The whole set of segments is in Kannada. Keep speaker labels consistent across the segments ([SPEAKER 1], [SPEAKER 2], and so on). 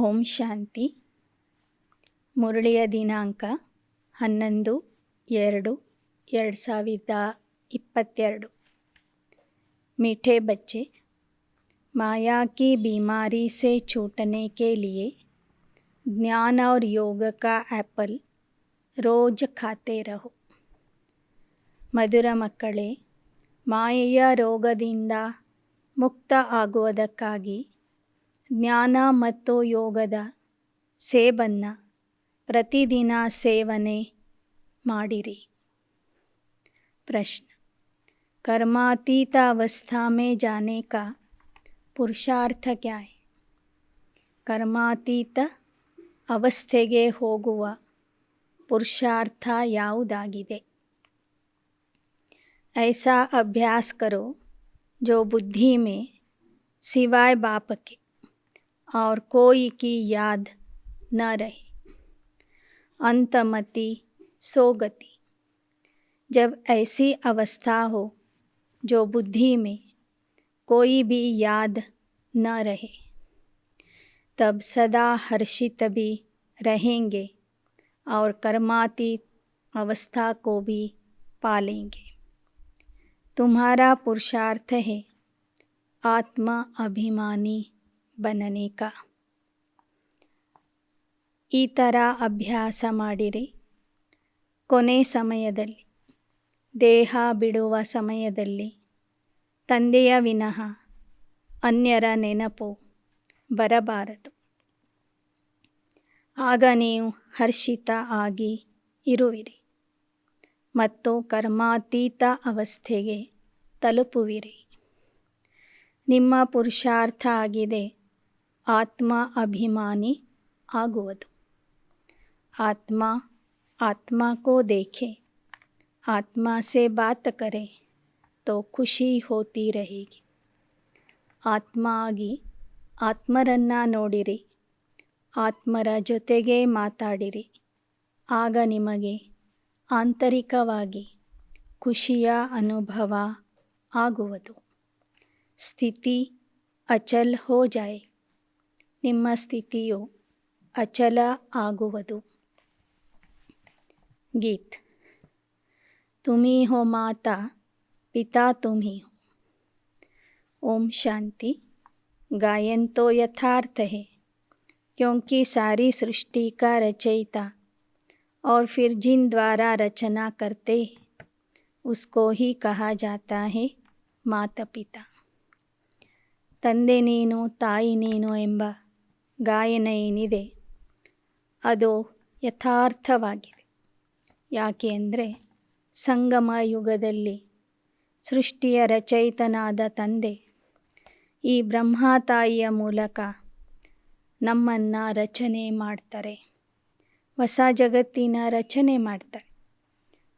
[SPEAKER 1] ಓಂ ಶಾಂತಿ. ಮುರಳಿಯ ದಿನಾಂಕ 11/2/2022. मीठे बच्चे, माया की बीमारी से छूटने के लिए ज्ञान और योग का एप्पल रोज खाते रहो. ಮಧುರ ಮಕ್ಕಳೇ, ಮಾಯೆಯ ರೋಗದಿಂದ ಮುಕ್ತ ಆಗುವುದಕ್ಕಾಗಿ ಜ್ಞಾನ ಮತ್ತು ಯೋಗದ ಸೇಬನ್ನು ಪ್ರತಿದಿನ ಸೇವನೆ ಮಾಡಿರಿ. प्रश्न: कर्मातीत अवस्था में जाने का पुरुषार्थ क्या है? कर्मातीತ ಅವಸ್ಥೆಗೆ ಹೋಗುವ पुरुषार्थ ಯಾವುದಾಗಿದೆ? ऐसा अभ्यास करो जो बुद्धि में सिवाय बाप के और कोई की याद न रहे. अंतमति सोगति. जब ऐसी अवस्था हो जो बुद्धि में कोई भी याद न रहे, तब सदा हर्षित भी रहेंगे और कर्मातीत अवस्था को भी पालेंगे. तुम्हारा पुरुषार्थ है आत्म अभिमानी बनने का. ಈ ಥರ ಅಭ್ಯಾಸ ಮಾಡಿರಿ. ಕೊನೆ ಸಮಯದಲ್ಲಿ, ದೇಹ ಬಿಡುವ ಸಮಯದಲ್ಲಿ ತಂದೆಯ ವಿನಃ ಅನ್ಯರ ನೆನಪು ಬರಬಾರದು. ಆಗ ನೀವು ಹರ್ಷಿತ ಆಗಿ ಇರುವಿರಿ ಮತ್ತು ಕರ್ಮಾತೀತ ಅವಸ್ಥೆಗೆ ತಲುಪುವಿರಿ. ನಿಮ್ಮ ಪುರುಷಾರ್ಥ ಆಗಿದೆ ಆತ್ಮ ಅಭಿಮಾನಿ ಆಗುವುದು. आत्मा आत्मा को देखे, आत्मा से बात करे तो ಖುಷಿ ಹೋತಿ रहेगी. ಆತ್ಮ ಆಗಿ ಆತ್ಮರನ್ನು ನೋಡಿರಿ, ಆತ್ಮರ ಜೊತೆಗೆ ಮಾತಾಡಿರಿ. ಆಗ ನಿಮಗೆ ಆಂತರಿಕವಾಗಿ ಖುಷಿಯ ಅನುಭವ ಆಗುವುದು. ಸ್ಥಿತಿ ಅಚಲ್ ಹೋ ಜಾಯೆ. ನಿಮ್ಮ ಸ್ಥಿತಿಯು ಅಚಲ ಆಗುವುದು. गीत. तुम ही हो माता, पिता तुम ही हो. ओम शांति. गायन तो यथार्थ है, क्योंकि सारी सृष्टि का रचयिता और फिर जिन द्वारा रचना करते उसको ही कहा जाता है माता पिता. ತಂದೆ ನೀನು ತಾಯಿ ನೀನು ಎಂಬ ಗಾಯನ ಏನಿದೆ ಅದು ಯಥಾರ್ಥವಾಗಿದೆ. ಯಾಕೆ ಅಂದರೆ ಸಂಗಮ ಯುಗದಲ್ಲಿ ಸೃಷ್ಟಿಯ ರಚಯಿತನಾದ ತಂದೆ ಈ ಬ್ರಹ್ಮತಾಯಿಯ ಮೂಲಕ ನಮ್ಮನ್ನು ರಚನೆ ಮಾಡ್ತಾರೆ, ಹೊಸ ಜಗತ್ತಿನ ರಚನೆ ಮಾಡ್ತಾರೆ.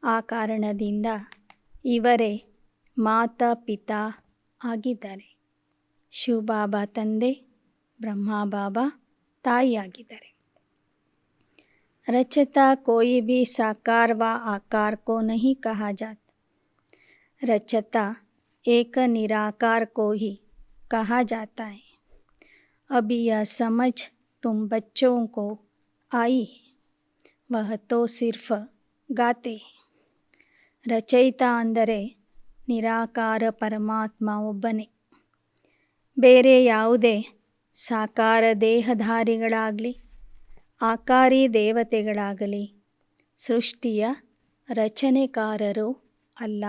[SPEAKER 1] ಆ ಕಾರಣದಿಂದ ಇವರೇ ಮಾತಾ ಪಿತಾ ಆಗಿದ್ದಾರೆ. ಶಿವಬಾಬಾ ತಂದೆ, ಬ್ರಹ್ಮ ಬಾಬಾ ತಾಯಿಯಾಗಿದ್ದಾರೆ. रचता कोई भी साकार व आकार को नहीं कहा जाता. रचता एक निराकार को ही कहा जाता है. अभी यह समझ तुम बच्चों को आई है, वह तो सिर्फ गाते हैं. ರಚಯಿತ ಅಂದರೆ ನಿರಾಕಾರ ಪರಮಾತ್ಮ ಒಬ್ಬನೇ. ಬೇರೆ ಯಾವುದೇ ಸಾಕಾರ ದೇಹಧಾರಿಗಳಾಗಲಿ ಆಕಾರಿ ದೇವತೆಗಳಾಗಲಿ ಸೃಷ್ಟಿಯ ರಚನೆಕಾರರು ಅಲ್ಲ.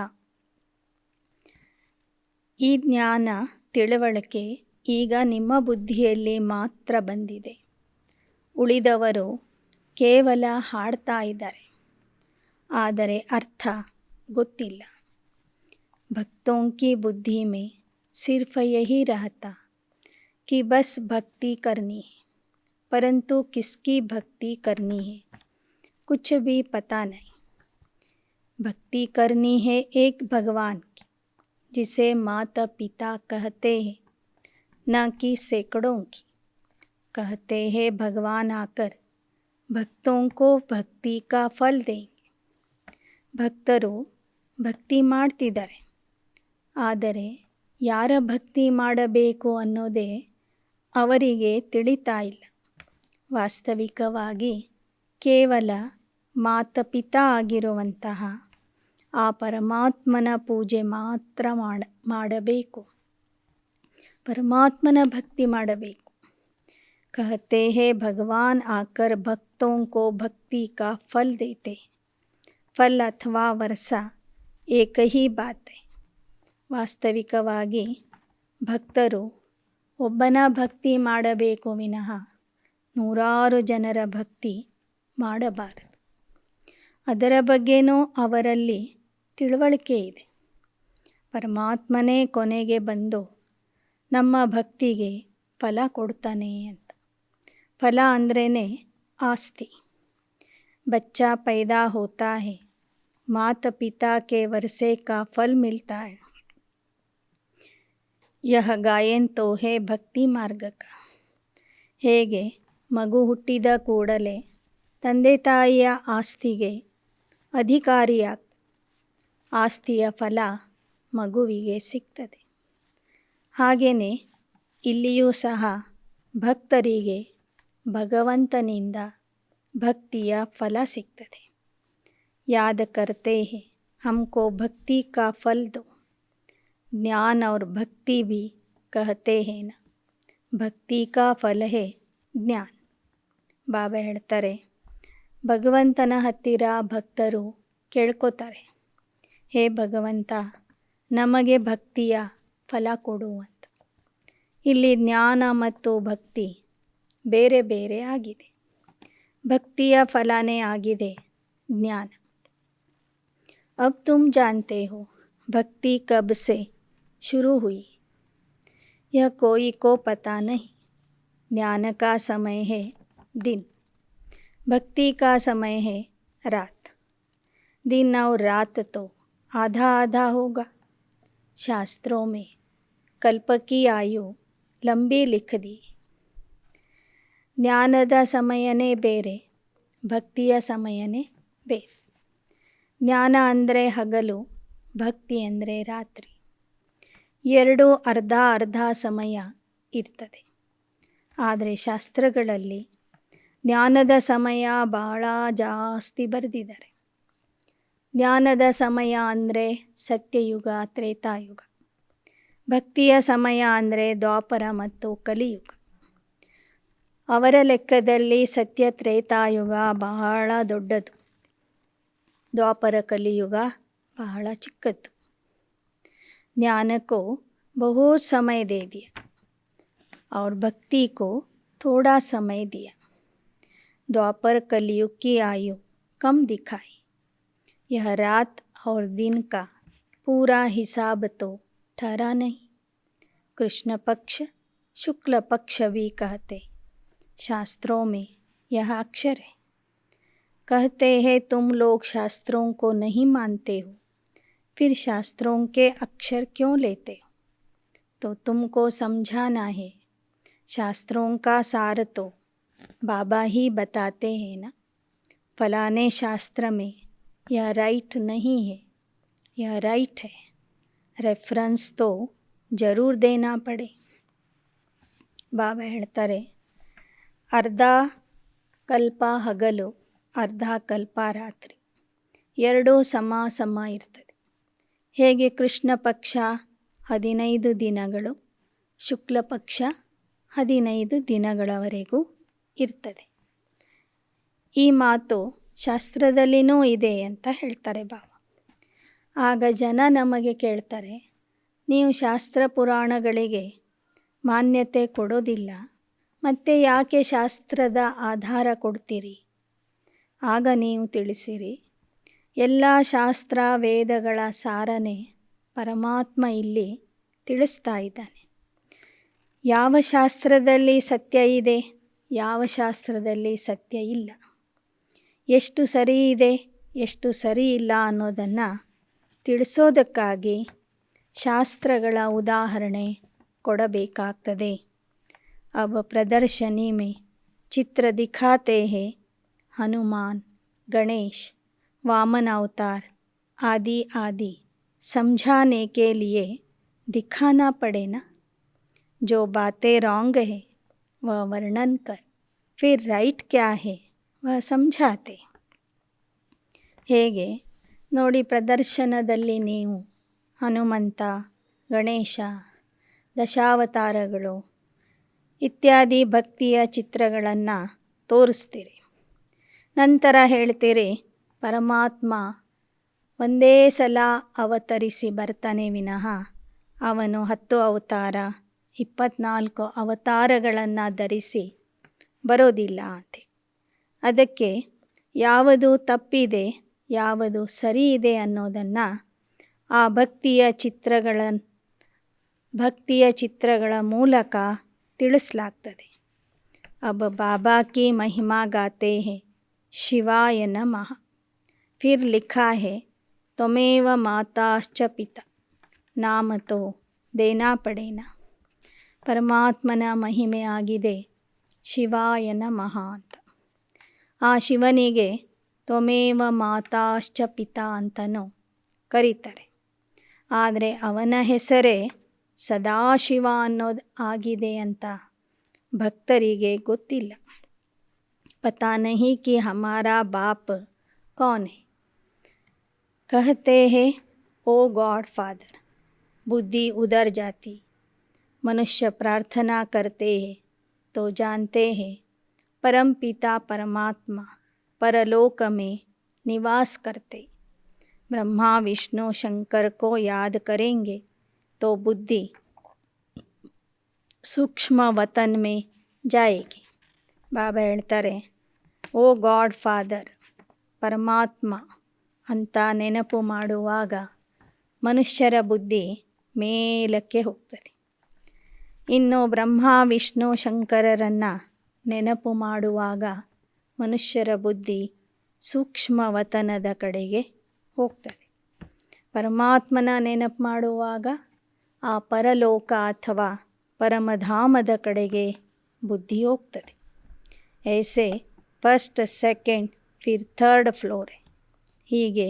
[SPEAKER 1] ಈ ಜ್ಞಾನ ತಿಳುವಳಿಕೆ ಈಗ ನಿಮ್ಮ ಬುದ್ಧಿಯಲ್ಲಿ ಮಾತ್ರ ಬಂದಿದೆ. ಉಳಿದವರು ಕೇವಲ ಹಾಡ್ತಾ ಇದ್ದಾರೆ, ಆದರೆ ಅರ್ಥ ಗೊತ್ತಿಲ್ಲ. ಭಕ್ತೋं की बुद्धि में सिर्फ यही रहता कि बस भक्ति करनी है, परंतु किसकी भक्ति करनी है कुछ भी पता नहीं. भक्ति करनी है एक भगवान की, जिसे माता पिता कहते हैं, न कि सैकड़ों की. कहते हैं भगवान आकर भक्तों को भक्ति का फल देंगे. ಭಕ್ತರು ಭಕ್ತಿ ಮಾಡ್ತಿದ್ದಾರೆ, ಆದರೆ ಯಾರ ಭಕ್ತಿ ಮಾಡಬೇಕು ಅನ್ನೋದೇ ಅವರಿಗೆ ತಿಳಿತಾ ಇಲ್ಲ. ವಾಸ್ತವಿಕವಾಗಿ ಕೇವಲ ಮಾತಪಿತಾ ಆಗಿರುವಂತಹ ಆ ಪರಮಾತ್ಮನ ಪೂಜೆ ಮಾತ್ರ ಮಾಡಬೇಕು. परमात्मन भक्ति ಮಾಡಬೇಕು. कहते हैं भगवान आकर भक्तों को भक्ति का फल देते. फल अथवा वर्षा एक ही बात है. ವಾಸ್ತವಿಕವಾಗಿ ಭಕ್ತರು ಒಬ್ಬನ ಭಕ್ತಿ ಮಾಡಬೇಕು ವಿನಃ ನೂರಾರು ಜನರ ಭಕ್ತಿ ಮಾಡಬಾರದು. ಅದರ ಬಗ್ಗೆನೂ ಅವರಲ್ಲಿ ತಿಳುವಳಿಕೆ ಇದೆ. ಪರಮಾತ್ಮನೇ ಕೊನೆಗೆ ಬಂದು ನಮ್ಮ ಭಕ್ತಿಗೆ ಫಲ ಕೊಡ್ತಾನೆ ಅಂತ. ಫಲ ಅಂದ್ರೇ ಆಸ್ತಿ. बच्चा पैदा होता है, माता पिता के वर्षे का फल मिलता है. यह गायन तो है ಭಕ್ತಿ ಮಾರ್ಗ का. ಹೇಗೆ ಮಗು ಹುಟ್ಟಿದ ಕೂಡಲೇ ತಂದೆ ತಾಯಿಯ ಆಸ್ತಿಗೆ ಅಧಿಕಾರಿಯಾಗ ಆಸ್ತಿಯ ಫಲ ಮಗುವಿಗೆ ಸಿಗ್ತದೆ. ಹಾಗೆಯೇ ಇಲ್ಲಿಯೂ ಸಹ ಭಕ್ತರಿಗೆ ಭಗವಂತನಿಂದ ಭಕ್ತಿಯ ಫಲ ಸಿಗ್ತದೆ. ಯಾದ ಕರ್ತೆ ಹೇ हमको भक्ति का फल दो. ज्ञान और भक्ति भी कहते हैं ना, भक्ति का फल है ಜ್ಞಾನ. ಬಾಬಾ ಹೇಳ್ತಾರೆ, ಭಗವಂತನ ಹತ್ತಿರ ಭಕ್ತರು ಕೇಳ್ಕೋತಾರೆ, ಹೇ ಭಗವಂತ ನಮಗೆ ಭಕ್ತಿಯ ಫಲ ಕೊಡು ಅಂತ. ಇಲ್ಲಿ ಜ್ಞಾನ ಮತ್ತು ಭಕ್ತಿ ಬೇರೆ ಬೇರೆ ಆಗಿದೆ. ಭಕ್ತಿಯ ಫಲನೇ ಆಗಿದೆ ಜ್ಞಾನ. अब तुम जानते हो भक्ति कब से शुरू हुई, यह कोई को पता नहीं. ज्ञान का समय है दिन, भक्ति का समय है रात. दिन और रात तो आधा आधा होगा. शास्त्रों में कल्प की आयु लंबी लिख दी. ಜ್ಞಾನದ ಸಮಯನೇ ಬೇರೆ, ಭಕ್ತಿಯ ಸಮಯನೇ ಬೇರೆ. ಜ್ಞಾನ ಅಂದರೆ ಹಗಲು, ಭಕ್ತಿ ಅಂದರೆ ರಾತ್ರಿ. ಎರಡು ಅರ್ಧ ಅರ್ಧ ಸಮಯ ಇರ್ತದೆ. ಆದರೆ ಶಾಸ್ತ್ರಗಳಲ್ಲಿ ಜ್ಞಾನದ ಸಮಯ ಬಹಳ ಜಾಸ್ತಿ ಬರೆದಿದ್ದಾರೆ. ಜ್ಞಾನದ ಸಮಯ ಅಂದರೆ ಸತ್ಯಯುಗ, ತ್ರೇತಾಯುಗ. ಭಕ್ತಿಯ ಸಮಯ ಅಂದರೆ ದ್ವಾಪರ ಮತ್ತು ಕಲಿಯುಗ. ಅವರ ಲೆಕ್ಕದಲ್ಲಿ ಸತ್ಯ ತ್ರೇತಾಯುಗ ಬಹಳ ದೊಡ್ಡದು, ದ್ವಾಪರ ಕಲಿಯುಗ ಬಹಳ ಚಿಕ್ಕದ್ದು. ज्ञान को बहुत समय दे दिया और भक्ति को थोड़ा समय दिया. द्वापर कलयुग की आयु कम दिखाई. यह रात और दिन का पूरा हिसाब तो ठहरा नहीं. कृष्ण पक्ष शुक्ल पक्ष भी कहते. शास्त्रों में यह अक्षर है. कहते हैं तुम लोग शास्त्रों को नहीं मानते हो, फिर शास्त्रों के अक्षर क्यों लेते हो? तो तुमको समझाना है. शास्त्रों का सार तो बाबा ही बताते हैं ना. फलाने शास्त्र में यह राइट नहीं है, यह राइट है. रेफरेंस तो ज़रूर देना पड़े. ಬಾಬಾ ಹೇಳ್ತಾರೆ, ಅರ್ಧ ಕಲ್ಪ ಹಗಲು, ಅರ್ಧ ಕಲ್ಪ ರಾತ್ರಿ, ಎರಡೂ ಸಮ ಸಮ ಇರ್ತದೆ. ಹೇಗೆ ಕೃಷ್ಣ ಪಕ್ಷ 15 ದಿನಗಳು, ಶುಕ್ಲ ಪಕ್ಷ 15 ದಿನಗಳವರೆಗೂ ಇರ್ತದೆ. ಈ ಮಾತು ಶಾಸ್ತ್ರದಲ್ಲಿನೂ ಇದೆ ಅಂತ ಹೇಳ್ತಾರೆ ಬಾಬಾ. ಆಗ ಜನ ನಮಗೆ ಕೇಳ್ತಾರೆ, ನೀವು ಶಾಸ್ತ್ರ ಪುರಾಣಗಳಿಗೆ ಮಾನ್ಯತೆ ಕೊಡೋದಿಲ್ಲ, ಮತ್ತೆ ಯಾಕೆ ಶಾಸ್ತ್ರದ ಆಧಾರ ಕೊಡ್ತೀರಿ? ಆಗ ನೀವು ತಿಳಿಸಿರಿ, ಎಲ್ಲ ಶಾಸ್ತ್ರ ವೇದಗಳ ಸಾರನೇ ಪರಮಾತ್ಮ ಇಲ್ಲಿ ತಿಳಿಸ್ತಾ ಇದ್ದಾನೆ. ಯಾವ ಶಾಸ್ತ್ರದಲ್ಲಿ ಸತ್ಯ ಇದೆ, ಯಾವ ಶಾಸ್ತ್ರದಲ್ಲಿ ಸತ್ಯ ಇಲ್ಲ, ಎಷ್ಟು ಸರಿ ಇದೆ, ಎಷ್ಟು ಸರಿ ಇಲ್ಲ ಅನ್ನೋದನ್ನು ತಿಳಿಸೋದಕ್ಕಾಗಿ ಶಾಸ್ತ್ರಗಳ ಉದಾಹರಣೆ ಕೊಡಬೇಕಾಗ್ತದೆ. अब प्रदर्शनी में चित्र दिखाते हैं हनुमान, गणेश, वामन अवतार आदि आदि. समझाने के लिए दिखाना पड़े ना. जो बातें रॉन्ग है वह वर्णन कर. फिर राइट क्या है वह समझाते. ಹೇಗೆ ನೋಡಿ, ಪ್ರದರ್ಶನದಲ್ಲಿ ನೀವು ಹನುಮಂತ, ಗಣೇಶ, ದಶಾವತಾರಗಳು ಇತ್ಯಾದಿ ಭಕ್ತಿಯ ಚಿತ್ರಗಳನ್ನು ತೋರಿಸ್ತೀರಿ. ನಂತರ ಹೇಳ್ತೀರಿ ಪರಮಾತ್ಮ ಒಂದೇ ಸಲ ಅವತರಿಸಿ ಬರ್ತಾನೆ ವಿನಃ ಅವನು 10 ಅವತಾರ 24 ಅವತಾರಗಳನ್ನು ಧರಿಸಿ ಬರೋದಿಲ್ಲ ಅಂತೆ. ಅದಕ್ಕೆ ಯಾವುದು ತಪ್ಪಿದೆ, ಯಾವುದು ಸರಿ ಇದೆ ಅನ್ನೋದನ್ನು ಆ ಭಕ್ತಿಯ ಚಿತ್ರಗಳ ಮೂಲಕ ತಿಳಿಸಲಾಗ್ತದೆ. अब बाबा की महिमा गाते हैं, शिवाय नमः. फिर लिखा है त्वमेव माताश्च पिता, नाम तो देना पड़ेना. ಪರಮಾತ್ಮನ ಮಹಿಮೆ ಆಗಿದೆ ಶಿವಾಯ ನಮಃ ಅಂತ. ಆ ಶಿವನಿಗೆ ತ್ವಮೇವ ಮಾತಾಶ್ಚ ಪಿತಾ ಅಂತನೂ ಕರೀತಾರೆ. ಆದರೆ ಅವನ ಹೆಸರೇ ಸದಾಶಿವ ಅನ್ನೋದು ಆಗಿದೆ ಅಂತ ಭಕ್ತರಿಗೆ ಗೊತ್ತಿಲ್ಲ. ಪತಾ ನಹಿ ಕಿ ಹಮಾರಾ ಬಾಪ್ ಕೌನ್ ಹೈ. कहते हैं ओ गॉड फादर, बुद्धि उधर जाती. मनुष्य प्रार्थना करते हैं तो जानते हैं परम पिता परमात्मा परलोक में निवास करते. ब्रह्मा विष्णु शंकर को याद करेंगे तो बुद्धि ಸೂಕ್ಷ್ಮ ವತನ್ ಮೇ ಜಾಯೇಗಿ. ಬಾಬಾ ಹೇಳ್ತಾರೆ, ಓ ಗಾಡ್ ಫಾದರ್, ಪರಮಾತ್ಮ ಅಂತ ನೆನಪು ಮಾಡುವಾಗ ಮನುಷ್ಯರ ಬುದ್ಧಿ ಮೇಲಕ್ಕೆ ಹೋಗ್ತದೆ. ಇನ್ನು ಬ್ರಹ್ಮ ವಿಷ್ಣು ಶಂಕರರನ್ನು ನೆನಪು ಮಾಡುವಾಗ ಮನುಷ್ಯರ ಬುದ್ಧಿ ಸೂಕ್ಷ್ಮ ವತನದ ಕಡೆಗೆ ಹೋಗ್ತದೆ. ಪರಮಾತ್ಮನ ನೆನಪು ಮಾಡುವಾಗ ಆ ಪರಲೋಕ ಅಥವಾ ಪರಮಧಾಮದ ಕಡೆಗೆ ಬುದ್ಧಿ ಹೋಗ್ತದೆ. ऐसे ಫಸ್ಟ್ ಸೆಕೆಂಡ್ ಫಿರ್ ಥರ್ಡ್ ಫ್ಲೋರ್. ಹೀಗೆ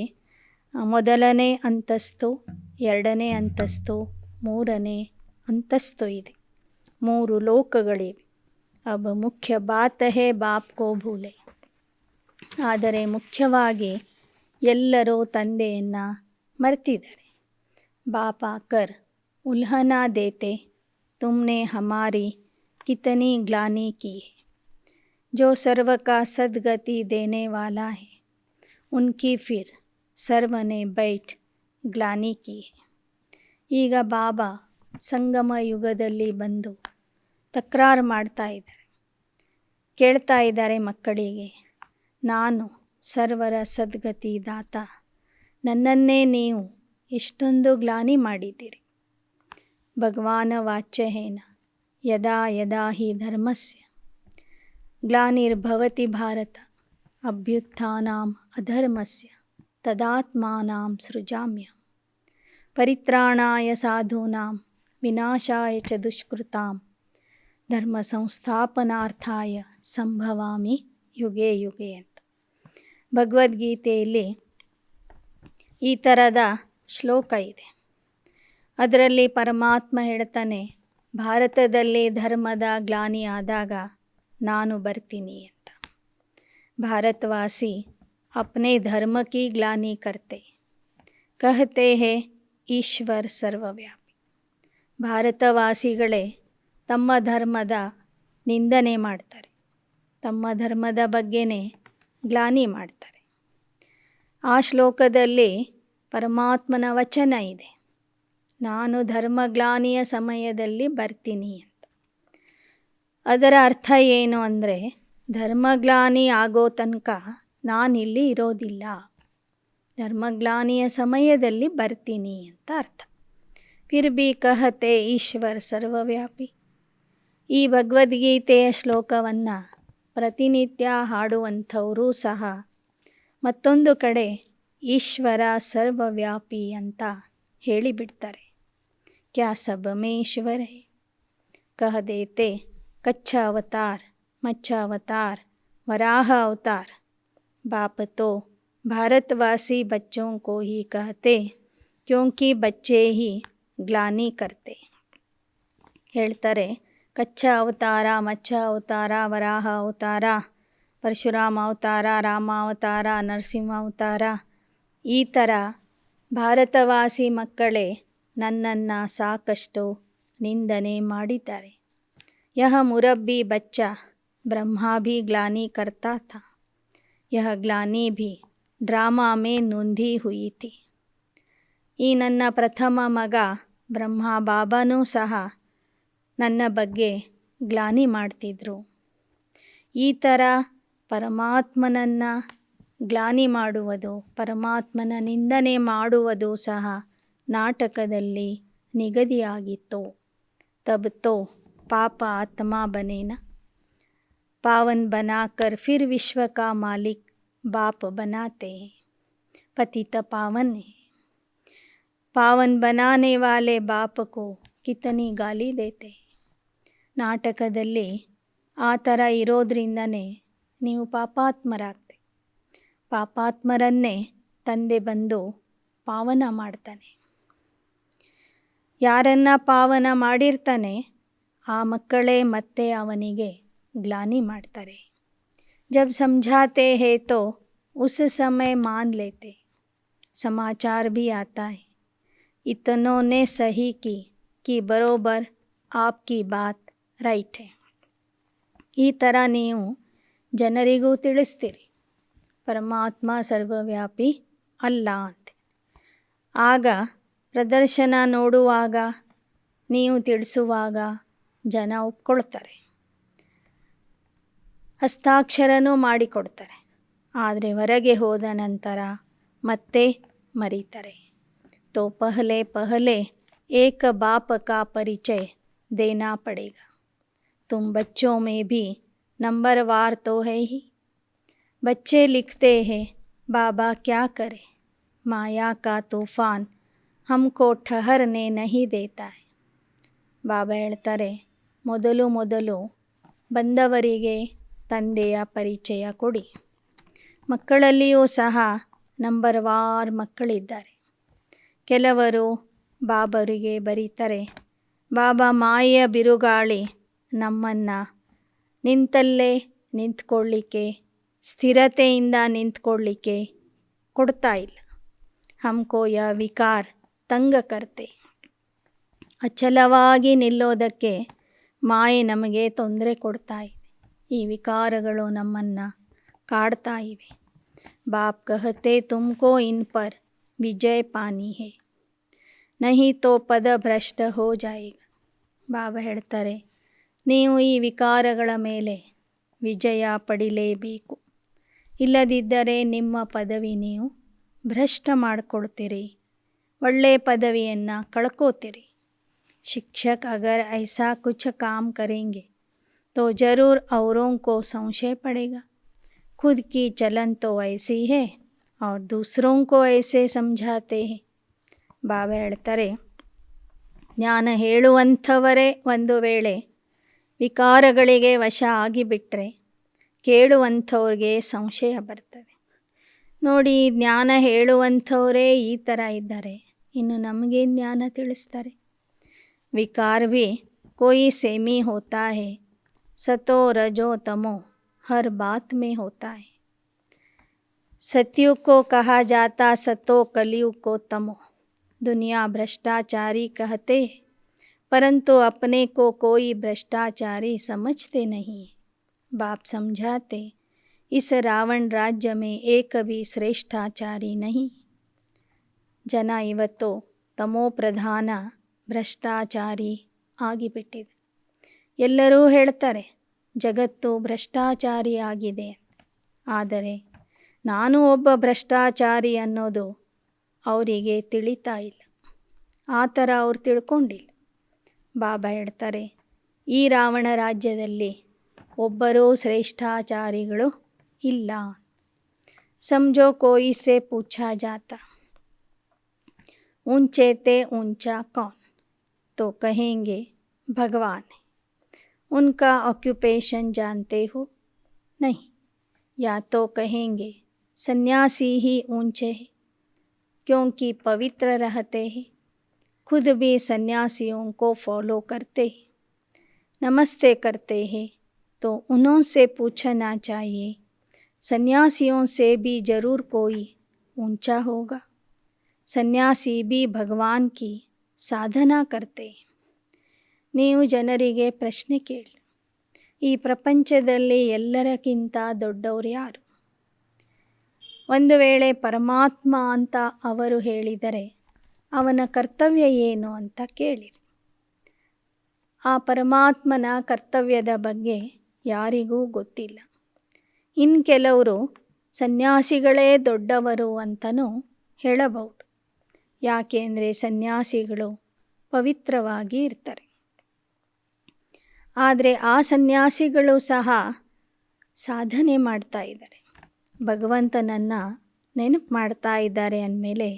[SPEAKER 1] ಮೊದಲನೇ ಅಂತಸ್ತು, ಎರಡನೇ ಅಂತಸ್ತು, ಮೂರನೇ ಅಂತಸ್ತು ಇದೆ. 3 ಲೋಕಗಳಿವೆ. ಅಬ್ ಮುಖ್ಯ ಬಾತ್ ಹೇ ಬಾಪ್ ಕೋ ಭೂಲೆ. ಆದರೆ ಮುಖ್ಯವಾಗಿ ಎಲ್ಲರೂ ತಂದೆಯನ್ನು ಮರೆತಿದ್ದಾರೆ. ಬಾಪ್ ಆಕರ್ ಉಲ್ಹನಾ ದೇತೆ, तुमने हमारी कितनी ग्लानि की है. जो सर्व का सद्गति देने वाला है उनकी फिर सर्व ने बैठ ग्लानि की है. ಈಗ ಬಾಬಾ ಸಂಗಮ ಯುಗದಲ್ಲಿ ಬಂದು ತಕರಾರು ಮಾಡ್ತಾ ಇದ್ದಾರೆ. ಕೇಳ್ತಾ ಇದ್ದಾರೆ ಮಕ್ಕಳಿಗೆ, ನಾನು ಸರ್ವರ ಸದ್ಗತಿ ದಾತ, ನನ್ನನ್ನೇ ನೀವು ಎಷ್ಟೊಂದು ಗ್ಲಾನಿ ಮಾಡಿದ್ದೀರಿ. ಭಗವಾನ ವಾಚ್ಯಹೇನ ಯದಾ ಯದಾ ಹಿ ಧರ್ಮಸ್ಯ ಗ್ಲಾನಿರ್ಭವತಿ ಭಾರತ ಅಭ್ಯುತ್ಥಾನಾಂ ಅಧರ್ಮಸ್ಯ ತದಾತ್ಮಾನಾಂ ಸೃಜಾಮ್ಯಹಂ. ಪರಿತ್ರಾಣಾಯ ಸಾಧೂನಾಂ ವಿನಾಶಾಯ ಚ ದುಷ್ಕೃತಾಂ ಧರ್ಮ ಸಂಸ್ಥಾಪನಾರ್ಥಾಯ ಸಂಭವಾಮಿ ಯುಗೆ ಯುಗೆ ಅಂತ ಭಗವದ್ಗೀತೆಯಲ್ಲಿ ಈ ಥರದ ಶ್ಲೋಕ ಇದೆ. ಅದರಲ್ಲಿ ಪರಮಾತ್ಮ ಹೇಳ್ತಾನೆ, ಭಾರತದಲ್ಲಿ ಧರ್ಮದ ಗ್ಲಾನಿ ಆದಾಗ ನಾನು ಬರ್ತೀನಿ ಅಂತ. ಭಾರತವಾಸಿ ಅಪ್ನೆ ಧರ್ಮ ಕಿ ಗ್ಲಾನಿ ಕರ್ತೆ, ಕಹತೆ ಹೇ ಈಶ್ವರ್ ಸರ್ವವ್ಯಾಪಿ. ಭಾರತವಾಸಿಗಳೇ ತಮ್ಮ ಧರ್ಮದ ನಿಂದನೆ ಮಾಡ್ತಾರೆ, ತಮ್ಮ ಧರ್ಮದ ಬಗ್ಗೆನೇ ಗ್ಲಾನಿ ಮಾಡ್ತಾರೆ. ಆ ಶ್ಲೋಕದಲ್ಲಿ ಪರಮಾತ್ಮನ ವಚನ ಇದೆ, ನಾನು ಧರ್ಮಗ್ಲಾನಿಯ ಸಮಯದಲ್ಲಿ ಬರ್ತೀನಿ ಅಂತ. ಅದರ ಅರ್ಥ ಏನು ಅಂದರೆ, ಧರ್ಮಗ್ಲಾನಿ ಆಗೋ ತನಕ ನಾನಿಲ್ಲಿ ಇರೋದಿಲ್ಲ, ಧರ್ಮಗ್ಲಾನಿಯ ಸಮಯದಲ್ಲಿ ಬರ್ತೀನಿ ಅಂತ ಅರ್ಥ. ಫಿರ್ ಬಿ ಕಹತೆ ಈಶ್ವರ್ ಸರ್ವವ್ಯಾಪಿ. ಈ ಭಗವದ್ಗೀತೆಯ ಶ್ಲೋಕವನ್ನು ಪ್ರತಿನಿತ್ಯ ಹಾಡುವಂಥವರೂ ಸಹ ಮತ್ತೊಂದು ಕಡೆ ಈಶ್ವರ ಸರ್ವವ್ಯಾಪಿ ಅಂತ ಹೇಳಿಬಿಡ್ತಾರೆ. ಕ್ಯಾ ಸಬ್ ಮೇ ಈಶ್ವರ ಹೈ ಕಹ ದೇತೆ ಕಚ್ಚಾ ಅವತಾರ್, ಮಚ್ಚಾ ಅವತಾರ್, वराह अवतार. बाप तो भारतवासी बच्चों को ही कहते क्योंकि बच्चे ही ग्लानि करते. ಹೇಳ್ತಾರೆ, ಕಚ್ಚ ಅವತಾರ, ಮಚ್ಚ ಅವತಾರ, ವರಾಹ ಅವತಾರ, ಪರಶುರಾಮ ಅವತಾರ, ರಾಮ ಅವತಾರ, ನರಸಿಂಹ ಅವತಾರ. ಈ ಥರ ಭಾರತವಾಸಿ ಮಕ್ಕಳೇ ನನ್ನನ್ನು ಸಾಕಷ್ಟು ನಿಂದನೆ ಮಾಡಿದ್ದಾರೆ. ಯಹ ಮುರಬ್ಬಿ ಬಚ್ಚ ಬ್ರಹ್ಮಾ ಭಿ ಗ್ಲಾನಿ ಕರ್ತಾ ಥಾ, ಯಹ ಗ್ಲಾನಿ ಭಿ ಡ್ರಾಮಾ ಮೇ ನೊಂದಿ ಹುಯಿ ಥಿ. ಈ ನನ್ನ ಪ್ರಥಮ ಮಗ ಬ್ರಹ್ಮ ಬಾಬಾನೂ ಸಹ ನನ್ನ ಬಗ್ಗೆ ಗ್ಲಾನಿ ಮಾಡ್ತಿದ್ರು. ಈ ಥರ ಪರಮಾತ್ಮನನ್ನು ಗ್ಲಾನಿ ಮಾಡುವುದು, ಪರಮಾತ್ಮನ ನಿಂದನೆ ಮಾಡುವುದು ಸಹ ನಾಟಕದಲ್ಲಿ ನಿಗದಿಯಾಗಿತ್ತು. ತಬ್ ತೋ ಪಾಪ ಆತ್ಮ ಬನೇನ, ಪಾವನ್ ಬನಾಕರ್ ಫಿರ್ ವಿಶ್ವ ಕಾ ಮಾಲಿಕ್ ಬಾಪ್ ಬನಾತೆ ಹೈ. ಪತಿತ ಪಾವನ್ ಹೈ, ಪಾವನ್ ಬನಾನೆ ವಾಲೆ ಬಾಪ್ ಕೋ ಕಿತನಿ ಗಾಲಿ ದೇತೆ. ನಾಟಕದಲ್ಲಿ ಆ ಥರ ಇರೋದ್ರಿಂದನೇ ನೀವು ಪಾಪಾತ್ಮರಾಗ್ತೀವಿ. ಪಾಪಾತ್ಮರನ್ನೇ ತಂದೆ ಬಂದು ಪಾವನ ಮಾಡ್ತಾನೆ. ಯಾರನ್ನ ಪಾವನ ಮಾಡಿರ್ತಾನೆ ಆ ಮಕ್ಕಳೇ ಮತ್ತೆ ಅವನಿಗೆ ಗ್ಲಾನಿ ಮಾಡ್ತಾರೆ. ಜಬ್ ಸಮझाते हैं तो उस समय मान लेते, समाचार भी आता है इतनों ने सही की कि बरोबर आपकी बात ರೈಟ್ है. ಈ ಥರ ನೀವು ಜನರಿಗೂ ತಿಳಿಸ್ತೀರಿ ಪರಮಾತ್ಮ ಸರ್ವವ್ಯಾಪಿ ಅಲ್ಲ ಅಂತ. ಆಗ ಪ್ರದರ್ಶನ ನೋಡುವಾಗ ನೀವು ತಿಳಿಸುವಾಗ ಜನ ಒಪ್ಕೊಳ್ತಾರೆ, ಹಸ್ತಾಕ್ಷರನೂ ಮಾಡಿಕೊಡ್ತಾರೆ. ಆದರೆ ಹೊರಗೆ ಹೋದ ನಂತರ ಮತ್ತೆ ಮರೀತಾರೆ. ತೋ ಪಹಲೆ ಪಹಲೆ ಏಕ ಬಾಪ ಕಾ ಪರಿಚಯ ದೇನಾ ಪಡೇಗಾ. तुम बच्चों में भी नंबरवार तो है ही. बच्चे लिखते हैं बाबा क्या करे, माया का तूफ़ान हमको ठहरने नहीं देता है. ಬಾಬಾ ಹೇಳ್ತಾರೆ, ಮೊದಲು ಮೊದಲು ಬಂದವರಿಗೆ ತಂದೆಯ ಪರಿಚಯ ಕೊಡಿ. ಮಕ್ಕಳಲ್ಲಿಯೂ ಸಹ ನಂಬರ್ವಾರ್ ಮಕ್ಕಳಿದ್ದಾರೆ. ಕೆಲವರು ಬಾಬರಿಗೆ ಬರೀತಾರೆ, ಬಾಬಾ ಮಾಯೆಯ ಬಿರುಗಾಳಿ ನಮ್ಮನ್ನು ನಿಂತಲ್ಲೇ ನಿಂತ್ಕೊಳ್ಳಿಕ್ಕೆ, ಸ್ಥಿರತೆಯಿಂದ ನಿಂತ್ಕೊಳ್ಳಿಕ್ಕೆ ಕೊಡ್ತಾ ಇಲ್ಲ. ಹಮ್ಕೋ ಯ ವಿಕಾರ ತಂಗ ಕರ್ತೆ. ಅಚಲವಾಗಿ ನಿಲ್ಲೋದಕ್ಕೆ ಮಾಯೆ ನಮಗೆ ತೊಂದರೆ ಕೊಡ್ತಾ ಇದೆ. ಈ ವಿಕಾರಗಳು ನಮ್ಮನ್ನು ಕಾಡ್ತಾ ಇವೆ. ಬಾಪ್ ಕಹತೆ ತುಮಕೋ ಇನ್ ಪರ್ ವಿಜಯ ಪಾನಿ ಹೇ, ನಹಿ ತೋ ಪದ ಭ್ರಷ್ಟ ಹೋ ಜಾಯೇಗ. ಬಾಬಾ ಹೇಳ್ತಾರೆ, ನೀವು ಈ ವಿಕಾರಗಳ ಮೇಲೆ ವಿಜಯ ಪಡಿಲೇಬೇಕು, ಇಲ್ಲದಿದ್ದರೆ ನಿಮ್ಮ ಪದವಿ ನೀವು ಭ್ರಷ್ಟ ಮಾಡಿಕೊಡ್ತೀರಿ, ಒಳ್ಳೆಯ ಪದವಿಯನ್ನು ಕಳ್ಕೋತೀರಿ. ಶಿಕ್ಷಕ ಅಗರ್ ಐಸಾ ಕುಛ ಕಾಮ್ ಕರೆಂಗೆ तो ज़रूर औरों को संशय पड़ेगा. खुद की चलन तो ऐसी है और दूसरों को ऐसे समझाते हैं. ಬಾಬಾ ಹೇಳ್ತಾರೆ, ಜ್ಞಾನ ಹೇಳುವಂಥವರೇ ಒಂದು ವೇಳೆ ವಿಕಾರಗಳಿಗೆ ವಶ ಆಗಿಬಿಟ್ರೆ ಕೇಳುವಂಥವ್ರಿಗೆ ಸಂಶಯ ಬರ್ತದೆ. ನೋಡಿ, ಜ್ಞಾನ ಹೇಳುವಂಥವರೇ ಈ ಥರ ಇದ್ದಾರೆ, ಇನ್ನು ನಮಗೆ ಜ್ಞಾನ ತಿಳಿಸ್ತಾರೆ. ವಿಕಾರ ಭಿ ಕೋಯಿ ಸೇಮಿ ಹೋತಾ ಹೈ, सतो रजो तमो हर बात में होता है. सतयुग को कहा जाता सतो, कलयुग को तमो. दुनिया भ्रष्टाचारी कहते हैं, परंतु अपने को कोई भ्रष्टाचारी समझते नहीं. बाप समझाते, इस रावण राज्य में एक भी श्रेष्ठाचारी नहीं. ಜನ ಇವತ್ತು ತಮೋ ಪ್ರಧಾನ ಭ್ರಷ್ಟಾಚಾರಿ ಆಗಿಬಿಟ್ಟಿದೆ. ಎಲ್ಲರೂ ಹೇಳ್ತಾರೆ ಜಗತ್ತು ಭ್ರಷ್ಟಾಚಾರಿಯಾಗಿದೆ, ಆದರೆ ನಾನು ಒಬ್ಬ ಭ್ರಷ್ಟಾಚಾರಿ ಅನ್ನೋದು ಅವರಿಗೆ ತಿಳಿತಾ ಇಲ್ಲ. ಆ ಥರ ಅವ್ರು ತಿಳ್ಕೊಂಡಿಲ್ಲ. ಬಾಬಾ ಹೇಳ್ತಾರೆ, ಈ ರಾವಣ ರಾಜ್ಯದಲ್ಲಿ ಒಬ್ಬರೂ ಶ್ರೇಷ್ಠಾಚಾರಿಗಳು ಇಲ್ಲ. ಸಮझो कोई से पूछा जाता ऊंचे ते ऊंचा कौन, तो कहेंगे भगवान है. उनका ऑक्यूपेशन जानते हो नहीं, या तो कहेंगे सन्यासी ही ऊंचे हैं क्योंकि पवित्र रहते हैं, खुद भी सन्यासियों को फॉलो करते हैं. नमस्ते करते हैं तो उन्होंने पूछना चाहिए, सन्यासियों से भी ज़रूर कोई ऊंचा होगा। ಸನ್ಯಾಸಿ भी ಭಗವಾನ್ की ಸಾಧನಾ करते। ನೀವು ಜನರಿಗೆ ಪ್ರಶ್ನೆ ಕೇಳಿ, ಈ ಪ್ರಪಂಚದಲ್ಲಿ ಎಲ್ಲರಿಗಿಂತ ದೊಡ್ಡವರು ಯಾರು? ಒಂದು ವೇಳೆ ಪರಮಾತ್ಮ ಅಂತ ಅವರು ಹೇಳಿದರೆ ಅವನ ಕರ್ತವ್ಯ ಏನು ಅಂತ ಕೇಳಿರಿ. ಆ ಪರಮಾತ್ಮನ ಕರ್ತವ್ಯದ ಬಗ್ಗೆ ಯಾರಿಗೂ ಗೊತ್ತಿಲ್ಲ. ಇನ್ನು ಕೆಲವರು ಸನ್ಯಾಸಿಗಳೇ ದೊಡ್ಡವರು ಅಂತಲೂ ಹೇಳಬಹುದು. ಯಾಕೆಂದರೆ ಸನ್ಯಾಸಿಗಳು ಪವಿತ್ರವಾಗಿ ಇರ್ತಾರೆ. ಆದರೆ ಆ ಸನ್ಯಾಸಿಗಳು ಸಹ ಸಾಧನೆ ಮಾಡ್ತಾ ಇದ್ದಾರೆ, ಭಗವಂತನನ್ನು ನೆನಪು ಮಾಡ್ತಾ ಇದ್ದಾರೆ ಅಂದಮೇಲೆ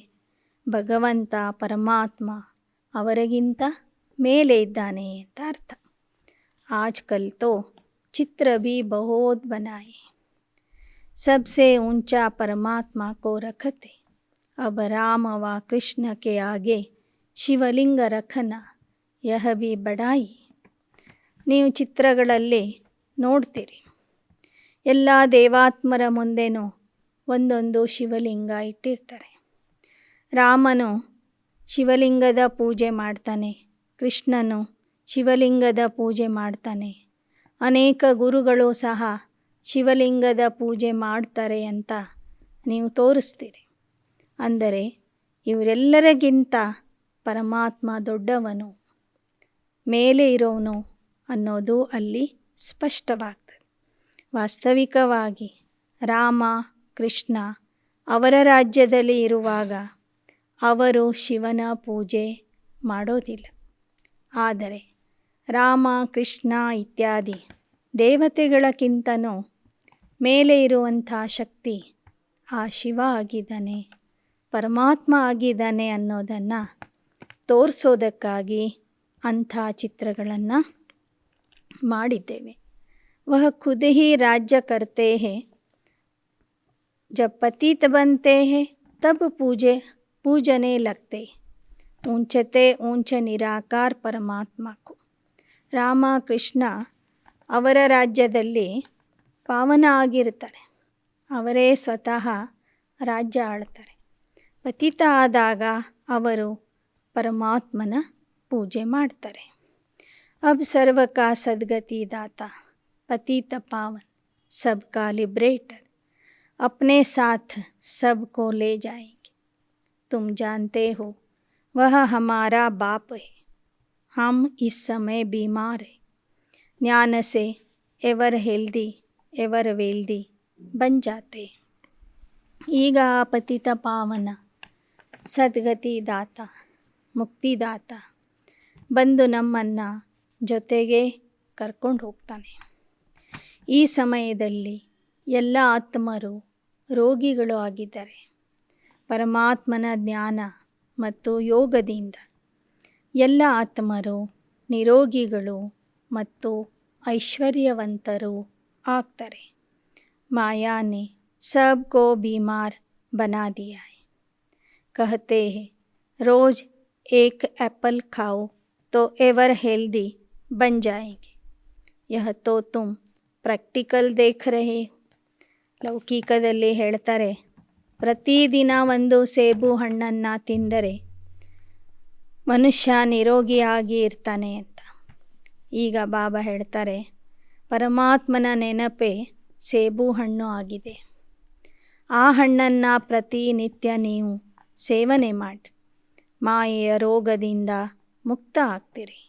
[SPEAKER 1] ಭಗವಂತ ಪರಮಾತ್ಮ ಅವರಿಗಿಂತ ಮೇಲೆ ಇದ್ದಾನೆ ಅಂತ ಅರ್ಥ. ಆಜ್ಕಲ್ ತೋ ಚಿತ್ರ भी बहुत बनाए, सबसे ऊंचा परमात्मा को रखते, अब राम व कृष्ण के आगे ಶಿವಲಿಂಗ ರಖನಾ ಯಹ ಭಿ ಬಡಾಯಿ. ನೀವು ಚಿತ್ರಗಳಲ್ಲಿ ನೋಡ್ತೀರಿ, ಎಲ್ಲ ದೇವಾತ್ಮರ ಮುಂದೆನೂ ಒಂದೊಂದು ಶಿವಲಿಂಗ ಇಟ್ಟಿರ್ತಾರೆ. ರಾಮನು ಶಿವಲಿಂಗದ ಪೂಜೆ ಮಾಡ್ತಾನೆ, ಕೃಷ್ಣನು ಶಿವಲಿಂಗದ ಪೂಜೆ ಮಾಡ್ತಾನೆ, ಅನೇಕ ಗುರುಗಳು ಸಹ ಶಿವಲಿಂಗದ ಪೂಜೆ ಮಾಡ್ತಾರೆ ಅಂತ ನೀವು ತೋರಿಸ್ತೀರಿ. ಅಂದರೆ ಇವರೆಲ್ಲರಿಗಿಂತ ಪರಮಾತ್ಮ ದೊಡ್ಡವನು, ಮೇಲೆ ಇರೋನು ಅನ್ನೋದು ಅಲ್ಲಿ ಸ್ಪಷ್ಟವಾಗ್ತದೆ. ವಾಸ್ತವಿಕವಾಗಿ ರಾಮ ಕೃಷ್ಣ ಅವರ ರಾಜ್ಯದಲ್ಲಿ ಇರುವಾಗ ಅವರು ಶಿವನ ಪೂಜೆ ಮಾಡೋದಿಲ್ಲ. ಆದರೆ ರಾಮ ಕೃಷ್ಣ ಇತ್ಯಾದಿ ದೇವತೆಗಳಕ್ಕಿಂತನೂ ಮೇಲೆ ಇರುವಂಥ ಶಕ್ತಿ ಆ ಶಿವ ಆಗಿದ್ದಾನೆ, ಪರಮಾತ್ಮ ಆಗಿದ್ದಾನೆ ಅನ್ನೋದನ್ನು ತೋರಿಸೋದಕ್ಕಾಗಿ ಅಂಥ ಚಿತ್ರಗಳನ್ನು ಮಾಡಿದ್ದೇವೆ. ವಹ ಖುದ್ ಹಿ ರಾಜ್ಯ ಕರ್ತೆ ಹೇ, ಜಬ್ ಪತೀತ ಬಂತೆ ಹೇ ತಬ್ ಪೂಜನೆ ಲಗ್ತೆ, ಊಂಚತೆ ಊಂಚ ನಿರಾಕಾರ ಪರಮಾತ್ಮಕು. ರಾಮ ಕೃಷ್ಣ ಅವರ ರಾಜ್ಯದಲ್ಲಿ ಪಾವನ ಆಗಿರ್ತಾರೆ, ಅವರೇ ಸ್ವತಃ ರಾಜ್ಯ ಆಳ್ತಾರೆ. ಪತಿತ ಆದಾಗ ಅವರು ಪರಮಾತ್ಮನ ಪೂಜೆ ಮಾಡ್ತಾರೆ. अब सर्व का सद्गति दाता, पतित पावन सबका लिबरेटर, अपने साथ सबको ले जाएंगे. तुम जानते हो वह हमारा बाप है, हम इस समय बीमार हैं. ज्ञान से एवर हेल्दी एवर वेल्दी बन जाते. ಈಗ ಪತಿತ ಪಾವನ ಸದ್ಗತಿ ದಾತ ಮುಕ್ತಿದಾತ ಬಂದು ನಮ್ಮನ್ನು ಜೊತೆಗೆ ಕರ್ಕೊಂಡು ಹೋಗ್ತಾನೆ. ಈ ಸಮಯದಲ್ಲಿ ಎಲ್ಲ ಆತ್ಮರು ರೋಗಿಗಳು ಆಗಿದ್ದಾರೆ. ಪರಮಾತ್ಮನ ಜ್ಞಾನ ಮತ್ತು ಯೋಗದಿಂದ ಎಲ್ಲ ಆತ್ಮರು ನಿರೋಗಿಗಳು ಮತ್ತು ಐಶ್ವರ್ಯವಂತರು ಆಗ್ತಾರೆ. ಮಾಯಾನೆ सबको बीमार बना दिया है. कहते हैं रोज़ एक एप्पल खाओ तो एवर हेल्दी बन जाएंगे. यह तो तुम प्रैक्टिकल देख रहे हो. ಲೌಕಿಕದಲ್ಲಿ ಹೇಳ್ತಾರೆ, ಪ್ರತಿದಿನ ಒಂದು ಸೇಬು ಹಣ್ಣನ್ನು ತಿಂದರೆ ಮನುಷ್ಯ ನಿರೋಗಿಯಾಗಿ ಇರ್ತಾನೆ ಅಂತ. ಈಗ ಬಾಬಾ ಹೇಳ್ತಾರೆ, ಪರಮಾತ್ಮನ ನೆನಪೇ ಸೇಬು ಹಣ್ಣು ಆಗಿದೆ. ಆ ಹಣ್ಣನ್ನು ಪ್ರತಿನಿತ್ಯ ನೀವು ಸೇವನೆ ಮಾಡಿ ಮಾಯೆಯ ರೋಗದಿಂದ ಮುಕ್ತ ಆಗ್ತೀರಿ.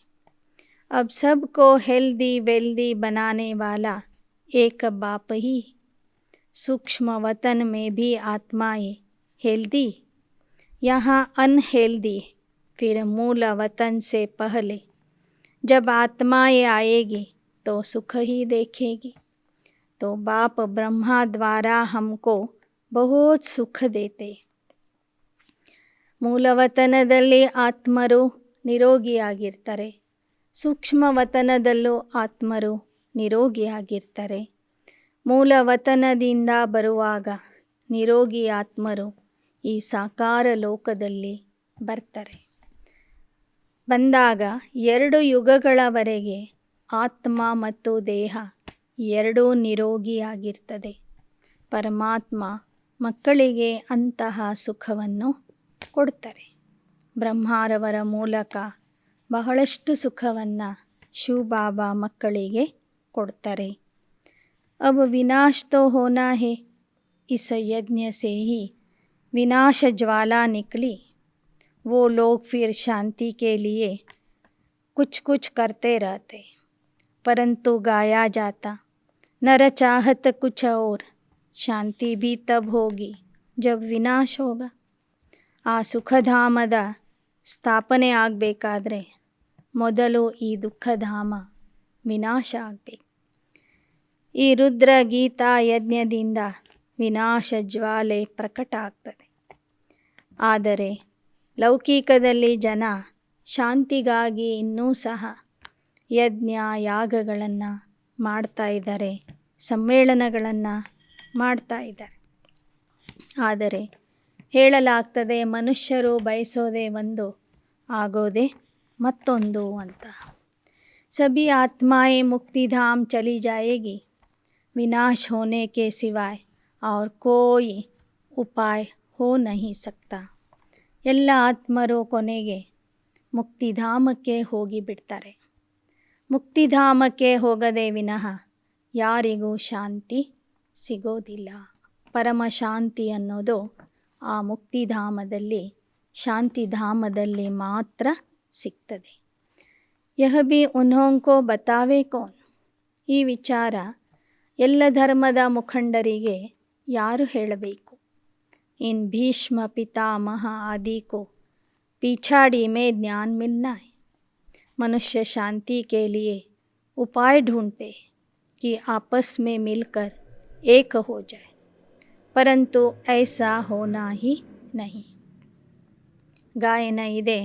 [SPEAKER 1] अब सबको हेल्दी वेल्दी बनाने वाला एक बाप ही, सूक्ष्म वतन में भी आत्माएं हेल्दी, यहाँ अनहेल्दी, फिर मूल वतन से पहले जब आत्माएं आएगी तो सुख ही देखेगी. तो बाप ब्रह्मा द्वारा हमको बहुत ಸುಖ ದೇತೆ. ಮೂಲವತನದಲ್ಲಿ ಆತ್ಮರು ನಿರೋಗಿಯಾಗಿರ್ತಾರೆ, ಸೂಕ್ಷ್ಮವತನದಲ್ಲೂ ಆತ್ಮರು ನಿರೋಗಿಯಾಗಿರ್ತಾರೆ. ಮೂಲವತನದಿಂದ ಬರುವಾಗ ನಿರೋಗಿ ಆತ್ಮರು ಈ ಸಾಕಾರ ಲೋಕದಲ್ಲಿ ಬರ್ತಾರೆ. ಬಂದಾಗ 2 ಯುಗಗಳವರೆಗೆ ಆತ್ಮ ಮತ್ತು ದೇಹ ಎರಡೂ ನಿರೋಗಿಯಾಗಿರ್ತದೆ. ಪರಮಾತ್ಮ ಮಕ್ಕಳಿಗೆ ಅಂತಹ ಸುಖವನ್ನು ಕೊಡ್ತಾರೆ. ಬ್ರಹ್ಮಾರವರ ಮೂಲಕ ಬಹಳಷ್ಟು ಸುಖವನ್ನು ಶಿವಬಾಬಾ ಮಕ್ಕಳಿಗೆ ಕೊಡ್ತಾರೆ. अब विनाश तो होना है, इस यज्ञ से ही विनाश ज्वाला निकली. वो लोग फिर शांति के लिए कुछ कुछ करते रहते, परंतु गाया जाता नर चाहत कुछ और. शांति भी तब होगी जब विनाश होगा. ಆ ಸುಖಧಾಮದ ಸ್ಥಾಪನೆ ಆಗಬೇಕಾದ್ರೆ ಮೊದಲು ಈ ದುಃಖಧಾಮ ವಿನಾಶ ಆಗಬೇಕು. ಈ ರುದ್ರ ಗೀತಾ ಯಜ್ಞದಿಂದ ವಿನಾಶ ಜ್ವಾಲೆ ಪ್ರಕಟ ಆಗ್ತದೆ. ಆದರೆ ಲೌಕಿಕದಲ್ಲಿ ಜನ ಶಾಂತಿಗಾಗಿ ಇನ್ನೂ ಸಹ ಯಜ್ಞ ಯಾಗಗಳನ್ನು ಮಾಡ್ತಾ ಇದ್ದಾರೆ, ಸಮ್ಮೇಳನಗಳನ್ನು ಮಾಡ್ತಾ ಇದ್ದಾರೆ. ಆದರೆ ಹೇಳಲಾಗ್ತದೆ ಮನುಷ್ಯರು ಬಯಸೋದೇ ಒಂದು, ಆಗೋದೇ ಮತ್ತೊಂದು ಅಂತ. ಸಭಿ ಆತ್ಮಾಯೇ ಮುಕ್ತಿಧಾಮ್ ಚಲಿ ಜಾಯೇಗಿ, ವಿನಾಶ ಹೋನೆ ಕೆ ಸಿವಾಯ್ ಔರ್ ಕೋಯಿ ಉಪಾಯ ಹೋ ನಹಿ ಸಕ್ತಾ. ಎಲ್ಲ ಆತ್ಮರು ಕೊನೆಗೆ ಮುಕ್ತಿಧಾಮಕ್ಕೆ ಹೋಗಿ ಬಿಡ್ತಾರೆ. ಮುಕ್ತಿಧಾಮಕ್ಕೆ ಹೋಗದೆ ವಿನಃ ಯಾರಿಗೂ ಶಾಂತಿ ಸಿಗೋದಿಲ್ಲ. ಪರಮ ಶಾಂತಿ ಅನ್ನೋದು ಆ ಮುಕ್ತಿಧಾಮದಲ್ಲಿ, ಶಾಂತಿಧಾಮದಲ್ಲಿ ಮಾತ್ರ ಸಿಗ್ತದೆ. ಯಹ ಬಿ ಉನ್ಹೋಂಕೋ ಬತಾವೆ ಕೌನ್. ಈ ವಿಚಾರ ಎಲ್ಲ ಧರ್ಮದ ಮುಖಂಡರಿಗೆ ಯಾರು ಹೇಳಬೇಕು? ಇನ್ ಭೀಷ್ಮ ಪಿತಾಮಹ ಆದಿ ಕೋ पिछाड़ी में ज्ञान मिलना है. मनुष्य शांति के लिए उपाय ढूंढते कि आपस में मिलकर एक हो जाए, परंतु ऐसा होना ही नहीं. ಗಾಯನ ಇದೆ,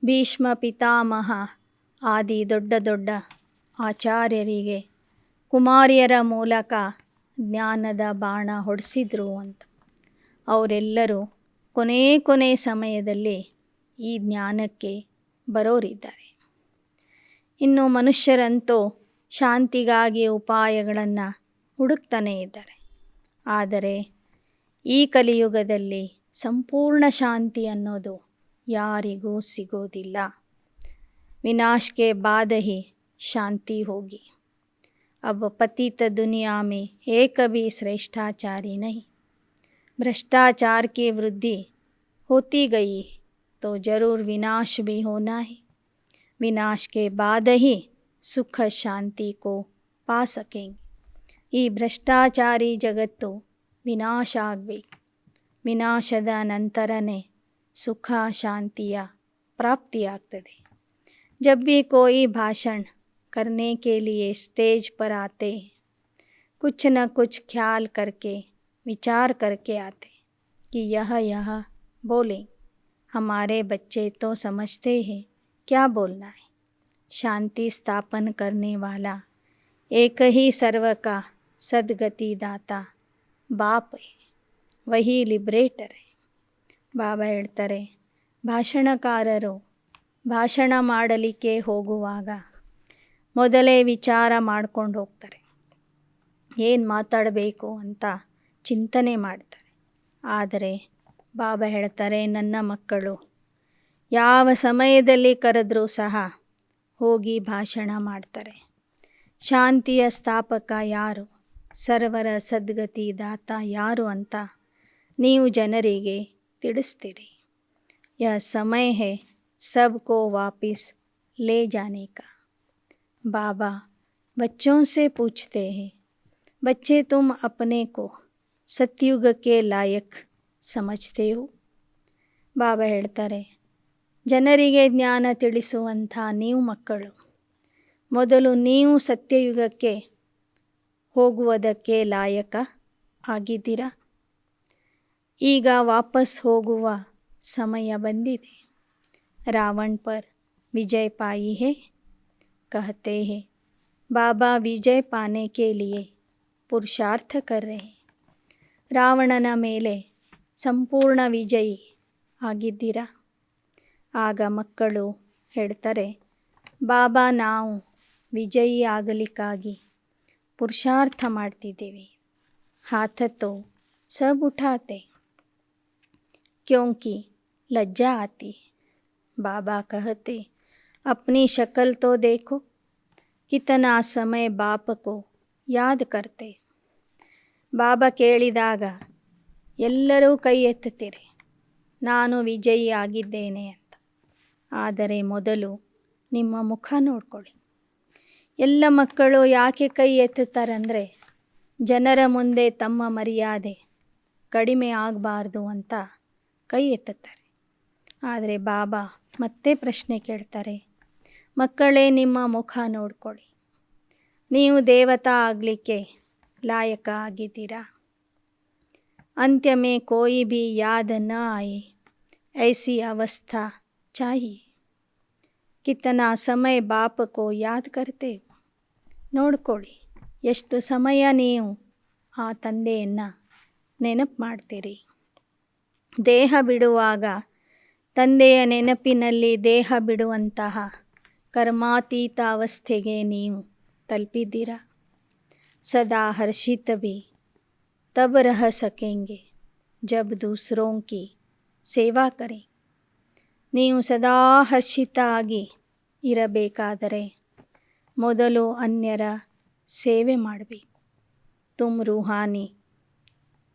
[SPEAKER 1] ಭೀಷ್ಮ ಪಿತಾಮಹ ಆದಿ ದೊಡ್ಡ ದೊಡ್ಡ ಆಚಾರ್ಯರಿಗೆ ಕುಮಾರಿಯರ ಮೂಲಕ ಜ್ಞಾನದ ಬಾಣ ಹೊಡೆಸಿದ್ರು ಅಂತ. ಅವರೆಲ್ಲರೂ ಕೊನೆ ಸಮಯದಲ್ಲಿ ಈ ಜ್ಞಾನಕ್ಕೆ ಬರೋರಿದ್ದಾರೆ. ಇನ್ನು ಮನುಷ್ಯರಂತೂ ಶಾಂತಿಗಾಗಿ ಉಪಾಯಗಳನ್ನು ಹುಡುಕ್ತಾನೇ ಇದ್ದಾರೆ. ಆದರೆ ಈ ಕಲಿಯುಗದಲ್ಲಿ ಸಂಪೂರ್ಣ ಶಾಂತಿ ಅನ್ನೋದು ಯಾರಿಗೂ ಸಿಗೋದಿಲ್ಲ. ವಿನಾಶ ಕೆ ಬಾದ ಹಿ ಶಾಂತಿ ಹೋಗಿ. अब पतित दुनिया में एक भी श्रेष्ठाचारी नहीं. भ्रष्टाचार की वृद्धि होती गई तो जरूर विनाश भी होना है. विनाश के बाद ही सुख शांति को पा सकेंगे. ಈ ಭ್ರಷ್ಟಾಚಾರಿ ಜಗತ್ತು ವಿನಾಶ ಆಗಬೇಕು. ವಿನಾಶದ ನಂತರನೇ ಸುಖ ಶಾಂತಿಯ ಪ್ರಾಪ್ತಿಯಾಗ್ತದೆ. जब भी कोई भाषण करने के लिए स्टेज पर आते हैं, कुछ न कुछ ख्याल करके विचार करके आते कि यह बोलें. हमारे बच्चे तो समझते हैं क्या बोलना है. शांति स्थापन करने वाला एक ही सर्व का सद्गति दाता बाप है, वही लिबरेटर है. ಬಾಬಾ ಹೇಳ್ತಾರೆ, ಭಾಷಣಕಾರರು ಭಾಷಣ ಮಾಡಲಿಕ್ಕೆ ಹೋಗುವಾಗ ಮೊದಲೇ ವಿಚಾರ ಮಾಡ್ಕೊಂಡು ಹೋಗ್ತಾರೆ. ಏನು ಮಾತಾಡಬೇಕು ಅಂತ ಚಿಂತನೆ ಮಾಡ್ತಾರೆ. ಆದರೆ ಬಾಬಾ ಹೇಳ್ತಾರೆ, ನನ್ನ ಮಕ್ಕಳು ಯಾವ ಸಮಯದಲ್ಲಿ ಕರೆದ್ರೂ ಸಹ ಹೋಗಿ ಭಾಷಣ ಮಾಡ್ತಾರೆ. ಶಾಂತಿಯ ಸ್ಥಾಪಕ ಯಾರು, ಸರ್ವರ ಸದ್ಗತಿ ದಾತ ಯಾರು ಅಂತ ನೀವು ಜನರಿಗೆ ತಿಳಿಸ್ತೀರಿ. यह समय है सबको वापस ले जाने का. बाबा बच्चों से पूछते हैं, बच्चे तुम अपने को सतयुग के लायक समझते हो. ಬಾಬಾ ಹೇಳ್ತಾರೆ, ಜನರಿಗೆ ಜ್ಞಾನ ತಿಳಿಸುವಂಥ ನೀವು ಮಕ್ಕಳು ಮೊದಲು ನೀವು ಸತ್ಯಯುಗಕ್ಕೆ ಹೋಗುವುದಕ್ಕೆ ಲಾಯಕ ಆಗಿದ್ದೀರಾ? ಈಗ ವಾಪಸ್ ಹೋಗುವ समय ಬಂದಿದೆ. रावण पर विजय पाई है. कहते हैं बाबा विजय पाने के लिए पुरुषार्थ कर रहे हैं. ರಾವಣನ ಮೇಲೆ ಸಂಪೂರ್ಣ ವಿಜಯಿ ಆಗಿದ್ದೀರಾ? ಆಗ ಮಕ್ಕಳು ಹೇಳ್ತಾರೆ, ಬಾಬಾ ನಾವು ವಿಜಯಿ ಆಗಲಿಕ್ಕಾಗಿ ಪುರುಷಾರ್ಥ ಮಾಡ್ತಿದ್ದೀವಿ. हाथ तो सब उठाते क्योंकि लज्जा आती है. बाबा कहते अपनी शक्ल तो देखो, कितना समय बाप को याद करते. ಬಾಬಾ ಕೇಳಿದಾಗ ಎಲ್ಲರೂ ಕೈ ಎತ್ತುತ್ತೀರಿ, ನಾನು ವಿಜಯಿ ಆಗಿದ್ದೇನೆ ಅಂತ. ಆದರೆ ಮೊದಲು ನಿಮ್ಮ ಮುಖ ನೋಡ್ಕೊಳ್ಳಿ. ಎಲ್ಲ ಮಕ್ಕಳು ಯಾಕೆ ಕೈ ಎತ್ತುತ್ತಾರಂದರೆ ಜನರ ಮುಂದೆ ತಮ್ಮ ಮರ್ಯಾದೆ ಕಡಿಮೆ ಆಗಬಾರ್ದು ಅಂತ ಕೈ ಎತ್ತುತ್ತಾರೆ. ಆದರೆ ಬಾಬಾ ಮತ್ತೆ ಪ್ರಶ್ನೆ ಕೇಳ್ತಾರೆ, ಮಕ್ಕಳೇ ನಿಮ್ಮ ಮುಖ ನೋಡ್ಕೊಳ್ಳಿ, ನೀವು ದೇವತಾ ಆಗಲಿಕ್ಕೆ ಲಾಯಕ ಆಗಿದ್ದೀರಾ. अंत्य में कोई भी याद न आए ऐसी अवस्था चाहिए. कितना समय बाप को याद करते हो. ನೋಡ್ಕೊಳ್ಳಿ, ಎಷ್ಟು ಸಮಯ ನೀವು ಆ ತಂದೆಯನ್ನು ನೆನಪು ಮಾಡ್ತೀರಿ. ದೇಹ ಬಿಡುವಾಗ ತಂದೆಯ ನೆನಪಿನಲ್ಲಿ ದೇಹ ಬಿಡುವಂತಹ ಕರ್ಮಾತೀತ ಅವಸ್ಥೆಗೆ ನೀವು ತಲುಪಿದ್ದೀರಾ. ಸದಾ ಹರ್ಷಿತ भी तब रह सकेंगे जब दूसरों की ಸೇವಾ ಕರೆ. ನೀವು ಸದಾ ಹರ್ಷಿತ ಆಗಿ ಇರಬೇಕಾದರೆ ಮೊದಲು ಅನ್ಯರ ಸೇವೆ ಮಾಡಬೇಕು. ತುಮ್ ರೂಹಾನಿ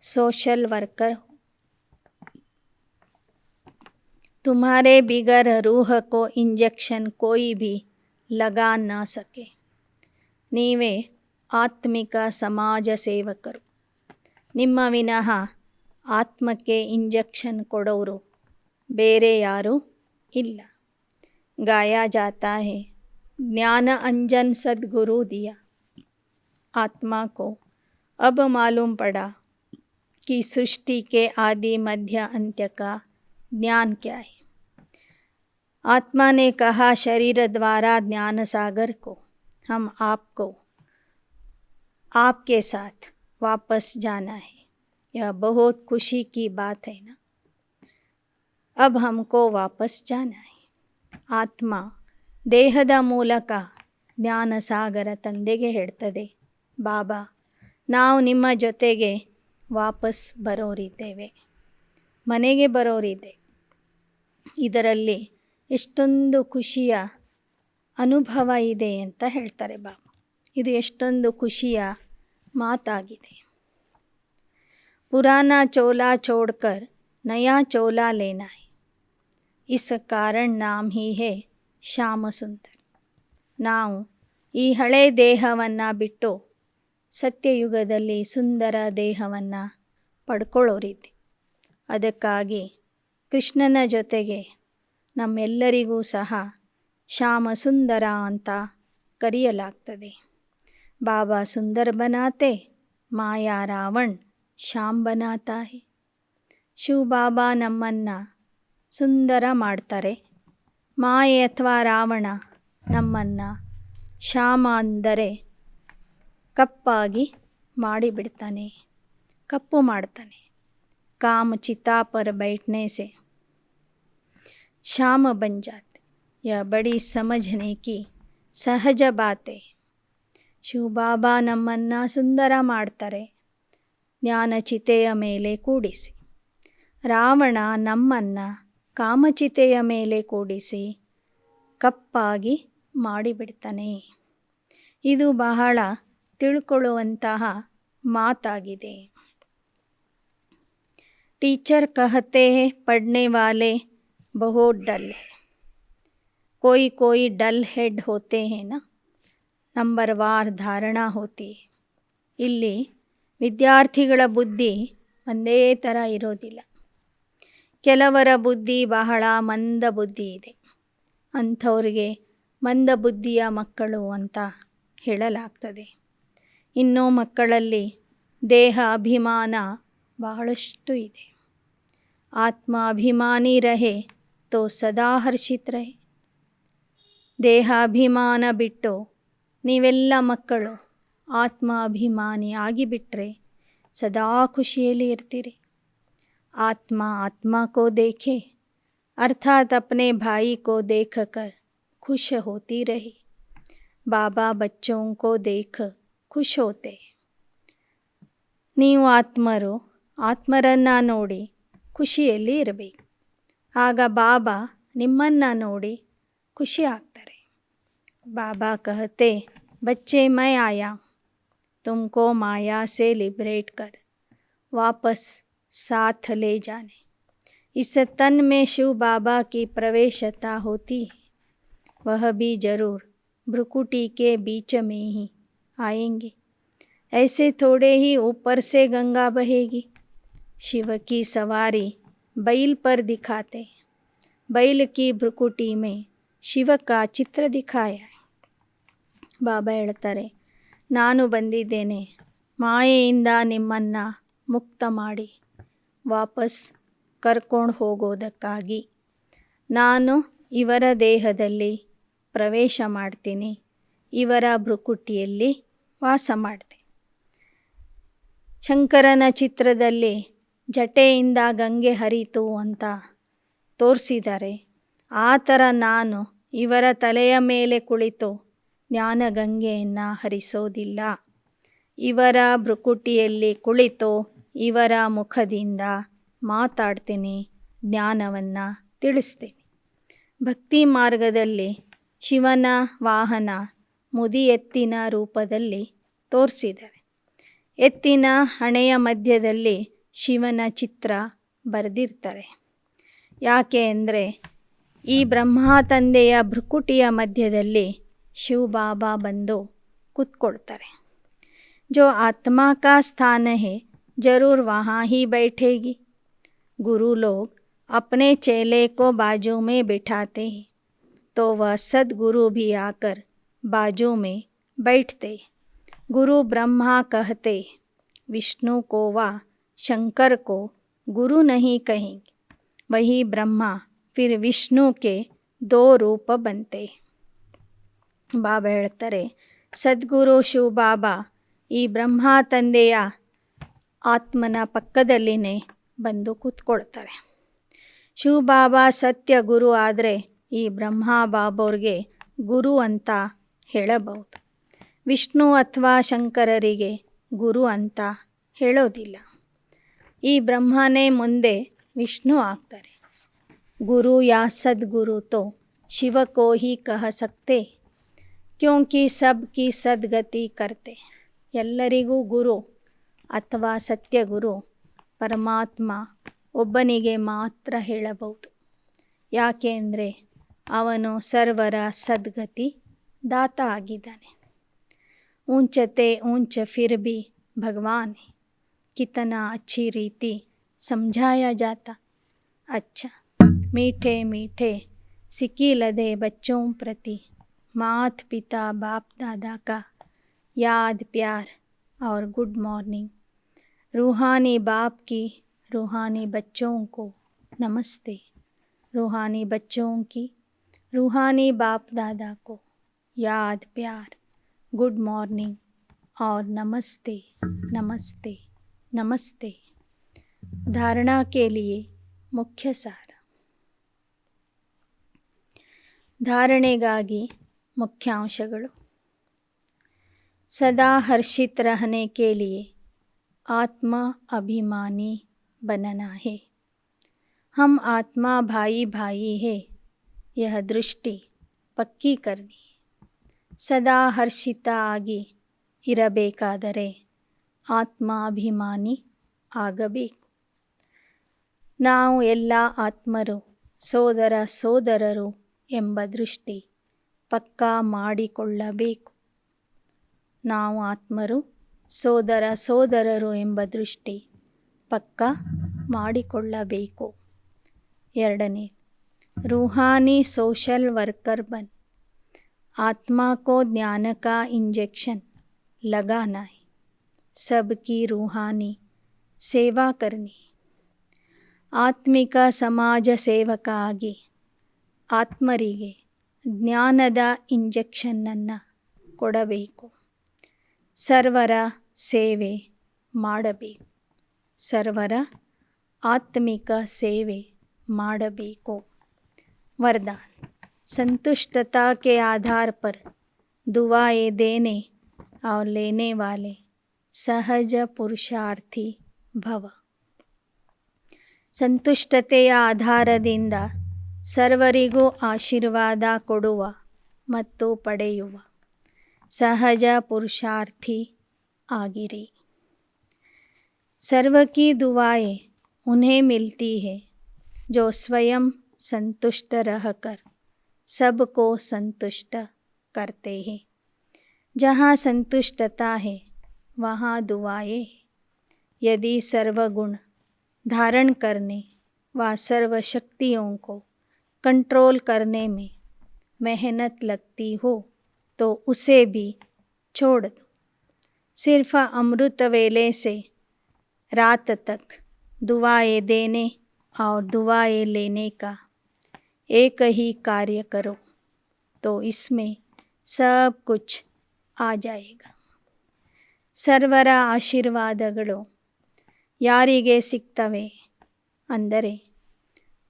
[SPEAKER 1] सोशल वर्कर हो. तुम्हारे बिगर रूह को इंजेक्शन कोई भी लगा न सके. ನೀವೇ ಆತ್ಮಿಕ ಸಮಾಜ ಸೇವಕರು. ನಿಮ್ಮ ವಿನಃ ಆತ್ಮಕ್ಕೆ ಇಂಜೆಕ್ಷನ್ ಕೊಡೋರು ಬೇರೆ ಯಾರೂ ಇಲ್ಲ. गाया जाता है ज्ञान अंजन सद्गुरु दिया. आत्मा को अब मालूम पड़ा कि सृष्टि के आदि मध्य अंत्य का ज्ञान क्या है. आत्मा ने कहा शरीर द्वारा ज्ञान सागर को हम आपको आपके साथ वापस जाना है. यह बहुत खुशी की बात है ना. अब हमको वापस जाना है. ಆತ್ಮ ದೇಹದ ಮೂಲಕ ಜ್ಞಾನಸಾಗರ ತಂದೆಗೆ ಹೇಳ್ತದೆ, ಬಾಬಾ ನಾವು ನಿಮ್ಮ ಜೊತೆಗೆ ವಾಪಸ್ ಬರೋರಿದ್ದೇವೆ, ಮನೆಗೆ ಬರೋರಿದ್ದೆ. ಇದರಲ್ಲಿ ಎಷ್ಟೊಂದು ಖುಷಿಯ ಅನುಭವ ಇದೆ ಅಂತ ಹೇಳ್ತಾರೆ ಬಾಬಾ. ಇದು ಎಷ್ಟೊಂದು ಖುಷಿಯ ಮಾತಾಗಿದೆ. ಪುರಾಣ ಚೋಲಾ ಚೋಡ್ಕರ್ ನಯಾ ಚೋಲಾ ಲೇನಾ ಹೈ. इस कारण नाम ही है ಶ್ಯಾಮ ಸುಂದರ್. ನಾವು ಈ ಹಳೆ ದೇಹವನ್ನು ಬಿಟ್ಟು ಸತ್ಯಯುಗದಲ್ಲಿ ಸುಂದರ ದೇಹವನ್ನು ಪಡ್ಕೊಳ್ಳೋರಿದ್ದೆ. ಅದಕ್ಕಾಗಿ ಕೃಷ್ಣನ ಜೊತೆಗೆ ನಮ್ಮೆಲ್ಲರಿಗೂ ಸಹ ಶ್ಯಾಮ ಸುಂದರ ಅಂತ ಕರೆಯಲಾಗ್ತದೆ. ಬಾಬಾ ಸುಂದರ್ ಬನಾತೆ ಮಾಯಾ ರಾವಣ್ ಶ್ಯಾಮ್ ಬನಾತಾ ಹೈ. ಶಿವ ಬಾಬಾ ನಮ್ಮನ್ನು ಸುಂದರ ಮಾಡ್ತಾರೆ, ಮಾಯೆ ಅಥವಾ ರಾವಣ ನಮ್ಮನ್ನು ಶ್ಯಾಮ ಅಂದರೆ ಕಪ್ಪಾಗಿ ಮಾಡಿಬಿಡ್ತಾನೆ, ಕಪ್ಪು ಮಾಡ್ತಾನೆ. ಕಾಮ ಚಿತಾ ಪರ್ बैठने से श्याम बन जाते. यह बड़ी समझने की ಸಹಜ ಬಾತೆ. ಶಿವ ಬಾಬಾ ನಮ್ಮನ್ನು ಸುಂದರ ಮಾಡ್ತಾರೆ ಜ್ಞಾನಚಿತೆಯ ಮೇಲೆ ಕೂಡಿಸಿ. ರಾವಣ ನಮ್ಮನ್ನು ಕಾಮಚಿತೆಯ ಮೇಲೆ ಕೂಡಿಸಿ ಕಪ್ಪಾಗಿ ಮಾಡಿಬಿಡ್ತಾನೆ. ಇದು ಬಹಳ ತಿಳ್ಕೊಳ್ಳುವಂತಹ ಮಾತಾಗಿದೆ. टीचर कहते हैं पढ़ने वाले बहुत डल है. कोई कोई डल हेड होते हैं ना. ನಂಬರ್ವಾರ್ ಧಾರಣಾ ಹೋತಿ. ಇಲ್ಲಿ ವಿದ್ಯಾರ್ಥಿಗಳ ಬುದ್ಧಿ ಒಂದೇ ಥರ ಇರೋದಿಲ್ಲ. ಕೆಲವರ ಬುದ್ಧಿ ಬಹಳ ಮಂದ ಬುದ್ಧಿ ಇದೆ. ಅಂಥವ್ರಿಗೆ ಮಂದ ಬುದ್ಧಿಯ ಮಕ್ಕಳು ಅಂತ ಹೇಳಲಾಗ್ತದೆ. ಇನ್ನೂ ಮಕ್ಕಳಲ್ಲಿ ದೇಹ ಅಭಿಮಾನ ಬಹಳಷ್ಟು ಇದೆ. ಆತ್ಮ ಅಭಿಮಾನಿ ರಹೆ ತೋ ಸದಾ ಹರ್ಷಿತ್ ರಹೆ. ದೇಹಾಭಿಮಾನ ಬಿಟ್ಟು ನೀವೆಲ್ಲ ಮಕ್ಕಳು ಆತ್ಮ ಅಭಿಮಾನಿ ಆಗಿಬಿಟ್ರೆ ಸದಾ ಖುಷಿಯಲ್ಲಿ ಇರ್ತೀರಿ. आत्मा आत्मा को देखे अर्थात अपने भाई को देखकर खुश होती रही. बाबा बच्चों को देख खुश होते. ನೀವು ಆತ್ಮರು ಆತ್ಮರನ್ನು ನೋಡಿ ಖುಷಿಯಲ್ಲಿ ಇರಬೇಕು. ಆಗ ಬಾಬಾ ನಿಮ್ಮನ್ನು ನೋಡಿ ಖುಷಿ ಆಗ್ತಾರೆ. ಬಾಬಾ कहते बच्चे मैं आया तुमको माया से लिबरेट कर वापस साथ ले जाने. इस तन में शिव बाबा की प्रवेशता होती है. वह भी जरूर भ्रुकुटी के बीच में ही आएंगे. ऐसे थोड़े ही ऊपर से गंगा बहेगी. शिव की सवारी बैल पर दिखाते. बैल की भ्रुकुटी में शिव का चित्र दिखाया है. ಬಾಬಾ ಹೇಳ್ತಾರೆ, ನಾನು ಬಂದಿದ್ದೇನೆ ಮಾಯೆಯಿಂದ ನಿಮ್ಮನ್ನು ಮುಕ್ತ ಮಾಡಿ ವಾಪಸ್ ಕರ್ಕೊಂಡು ಹೋಗೋದಕ್ಕಾಗಿ. ನಾನು ಇವರ ದೇಹದಲ್ಲಿ ಪ್ರವೇಶ ಮಾಡ್ತೀನಿ, ಇವರ ಭ್ರುಕುಟಿಯಲ್ಲಿ ವಾಸ ಮಾಡ್ತೀನಿ. ಶಂಕರನ ಚಿತ್ರದಲ್ಲಿ ಜಟೆಯಿಂದ ಗಂಗೆ ಹರಿತು ಅಂತ ತೋರಿಸಿದ್ದಾರೆ. ಆ ಥರ ನಾನು ಇವರ ತಲೆಯ ಮೇಲೆ ಕುಳಿತು ಜ್ಞಾನಗಂಗೆಯನ್ನು ಹರಿಸೋದಿಲ್ಲ. ಇವರ ಭ್ರುಕುಟಿಯಲ್ಲಿ ಕುಳಿತು ಇವರ ಮುಖದಿಂದ ಮಾತಾಡ್ತೀನಿ, ಜ್ಞಾನವನ್ನು ತಿಳಿಸ್ತೀನಿ. ಭಕ್ತಿ ಮಾರ್ಗದಲ್ಲಿ ಶಿವನ ವಾಹನ ಮುದಿ ಎತ್ತಿನ ರೂಪದಲ್ಲಿ ತೋರಿಸಿದ್ದಾರೆ. ಎತ್ತಿನ ಹಣೆಯ ಮಧ್ಯದಲ್ಲಿ ಶಿವನ ಚಿತ್ರ ಬರೆದಿರ್ತಾರೆ. ಯಾಕೆ ಅಂದರೆ ಈ ಬ್ರಹ್ಮ ತಂದೆಯ ಭ್ರುಕುಟಿಯ ಮಧ್ಯದಲ್ಲಿ शिव बाबा बंदो ಕೂತ್ಕೊಳ್ತಾರೆ. जो आत्मा का स्थान है जरूर वहाँ ही बैठेगी. गुरु लोग अपने चेले को बाजू में बिठाते हैं तो वह सद्गुरु भी आकर बाजू में बैठते. गुरु ब्रह्मा कहते विष्णु को व शंकर को गुरु नहीं कहेंगे. वही ब्रह्मा फिर विष्णु के दो रूप बनते. ಬಾಬಾ ಹೇಳ್ತಾರೆ, ಸದ್ಗುರು ಶಿವ ಬಾಬಾ ಈ ಬ್ರಹ್ಮ ತಂದೆಯ ಆತ್ಮನ ಪಕ್ಕದಲ್ಲಿನೇ ಬಂದು ಕೂತ್ಕೊಳ್ತಾರೆ. ಶಿವ ಬಾಬಾ ಸತ್ಯ ಗುರು ಆದರೆ ಈ ಬ್ರಹ್ಮ ಬಾಬೋರಿಗೆ ಗುರು ಅಂತ ಹೇಳಬಹುದು. ವಿಷ್ಣು ಅಥವಾ ಶಂಕರರಿಗೆ ಗುರು ಅಂತ ಹೇಳೋದಿಲ್ಲ. ಈ ಬ್ರಹ್ಮನೇ ಮುಂದೆ ವಿಷ್ಣು ಆಗ್ತಾರೆ. ಗುರು ಯಾ ಸದ್ಗುರು ತೋ ಶಿವ ಕೋ ಹಿ ಕಹ ಸಕ್ತೆ ಕ್ಯೋಂಕಿ ಸಬ್ ಕಿ ಸದ್ಗತಿ ಕರ್ತೆ. ಎಲ್ಲರಿಗೂ ಗುರು ಅಥವಾ ಸತ್ಯಗುರು ಪರಮಾತ್ಮ ಒಬ್ಬನಿಗೆ ಮಾತ್ರ ಹೇಳಬಹುದು. ಯಾಕೆ ಅಂದರೆ ಅವನು ಸರ್ವರ ಸದ್ಗತಿ ದಾತ ಆಗಿದ್ದಾನೆ. ऊंचते ऊंच फिर भी भगवान है, कितना अच्छी रीति समझाया जाता. अच्छा मीठे मीठे सिकीलदे बच्चों प्रति मात पिता बाप दादा का याद प्यार और गुड मॉर्निंग. रूहानी बाप की रूहानी बच्चों को नमस्ते. रूहानी बच्चों की रूहानी बाप दादा को याद प्यार गुड मॉर्निंग और नमस्ते नमस्ते नमस्ते. धारणा के लिए मुख्य सार. धारणೆಗಾಗಿ मुख्यांशಗಳು. सदा हर्षित रहने के लिए आत्मा अभिमानी बनना है. हम आत्मा भाई भाई है, यह दृष्टि पक्की करनी. ಸದಾ ಹರ್ಷಿತ ಆಗಿ ಇರಬೇಕಾದರೆ ಆತ್ಮಾಭಿಮಾನಿ ಆಗಬೇಕು. ನಾವು ಎಲ್ಲ ಆತ್ಮರು ಸೋದರ ಸೋದರರು ಎಂಬ ದೃಷ್ಟಿ ಪಕ್ಕಾ ಮಾಡಿಕೊಳ್ಳಬೇಕು. ನಾವು ಆತ್ಮರು ಸೋದರ ಸೋದರರು ಎಂಬ ದೃಷ್ಟಿ ಪಕ್ಕಾ ಮಾಡಿಕೊಳ್ಳಬೇಕು. ಎರಡನೇ, रूहानी सोशल वर्कर बन. आत्मा को ज्ञान का इंजेक्शन लगाना है. सबकी रूहानी ಸೇವಾ करनी. ಆತ್ಮಿಕ ಸಮಾಜ ಸೇವಕ ಆಗಿ ಆತ್ಮರಿಗೆ ಜ್ಞಾನದ ಇಂಜೆಕ್ಷನ್ನನ್ನು ಕೊಡಬೇಕು. ಸರ್ವರ ಸೇವೆ ಮಾಡಬೇಕು. ಸರ್ವರ ಆತ್ಮಿಕ ಸೇವೆ ಮಾಡಬೇಕು. वरदान. संतुष्टता के आधार पर दुआएं देने और लेने वाले ಸಹಜ ಪುರುಷಾರ್ಥಿ ಭವ. ಸಂತುಷ್ಟತೆಯ ಆಧಾರದಿಂದ ಸರ್ವರಿಗೂ ಆಶೀರ್ವಾದ ಕೊಡುವ ಮತ್ತು ಪಡೆಯುವ ಸಹಜ ಪುರುಷಾರ್ಥಿ ಆಗಿರಿ. सर्व की दुआएं उन्हें मिलती है जो स्वयं संतुष्ट रहकर सबको संतुष्ट करते हैं. जहाँ संतुष्टता है वहाँ दुआएं हैं. यदि सर्वगुण धारण करने व सर्व शक्तियों को कंट्रोल करने में मेहनत लगती हो तो उसे भी छोड़ दो. सिर्फ अमृत वेले से रात तक दुआएं देने और दुआएं लेने का एक ही कार्य करो तो इसमें सब कुछ आ जाएगा. ಸರ್ವರ ಆಶೀರ್ವಾದಗಳು ಯಾರಿಗೆ ಸಿಗ್ತವೆ ಅಂದರೆ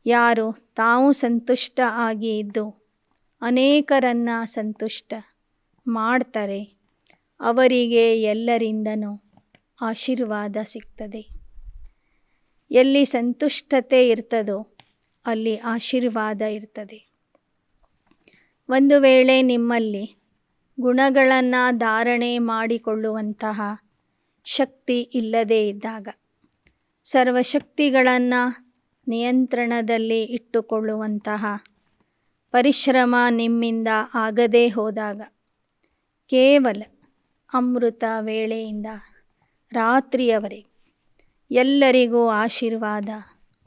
[SPEAKER 1] ಯಾರು ತಾವು ಸಂತುಷ್ಟ ಆಗಿ ಇದ್ದು ಅನೇಕರನ್ನು ಸಂತುಷ್ಟ ಮಾಡ್ತಾರೆ ಅವರಿಗೆ ಎಲ್ಲರಿಂದನೂ ಆಶೀರ್ವಾದ ಸಿಗ್ತದೆ. ಎಲ್ಲಿ ಸಂತುಷ್ಟತೆ ಇರ್ತದೋ ಅಲ್ಲಿ ಆಶೀರ್ವಾದ ಇರ್ತದೆ. ಒಂದು ವೇಳೆ ನಿಮ್ಮಲ್ಲಿ ಗುಣಗಳನ್ನು ಧಾರಣೆ ಮಾಡಿಕೊಳ್ಳುವಂತಹ ಶಕ್ತಿ ಇಲ್ಲದೇ ಇದ್ದಾಗ, ಸರ್ವಶಕ್ತಿಗಳನ್ನು ನಿಯಂತ್ರಣದಲ್ಲಿ ಇಟ್ಟುಕೊಳ್ಳುವಂತಹ ಪರಿಶ್ರಮ ನಿಮ್ಮಿಂದ ಆಗದೇ ಹೋದಾಗ, ಕೇವಲ ಅಮೃತ ವೇಳೆಯಿಂದ ರಾತ್ರಿಯವರೆಗೆ ಎಲ್ಲರಿಗೂ ಆಶೀರ್ವಾದ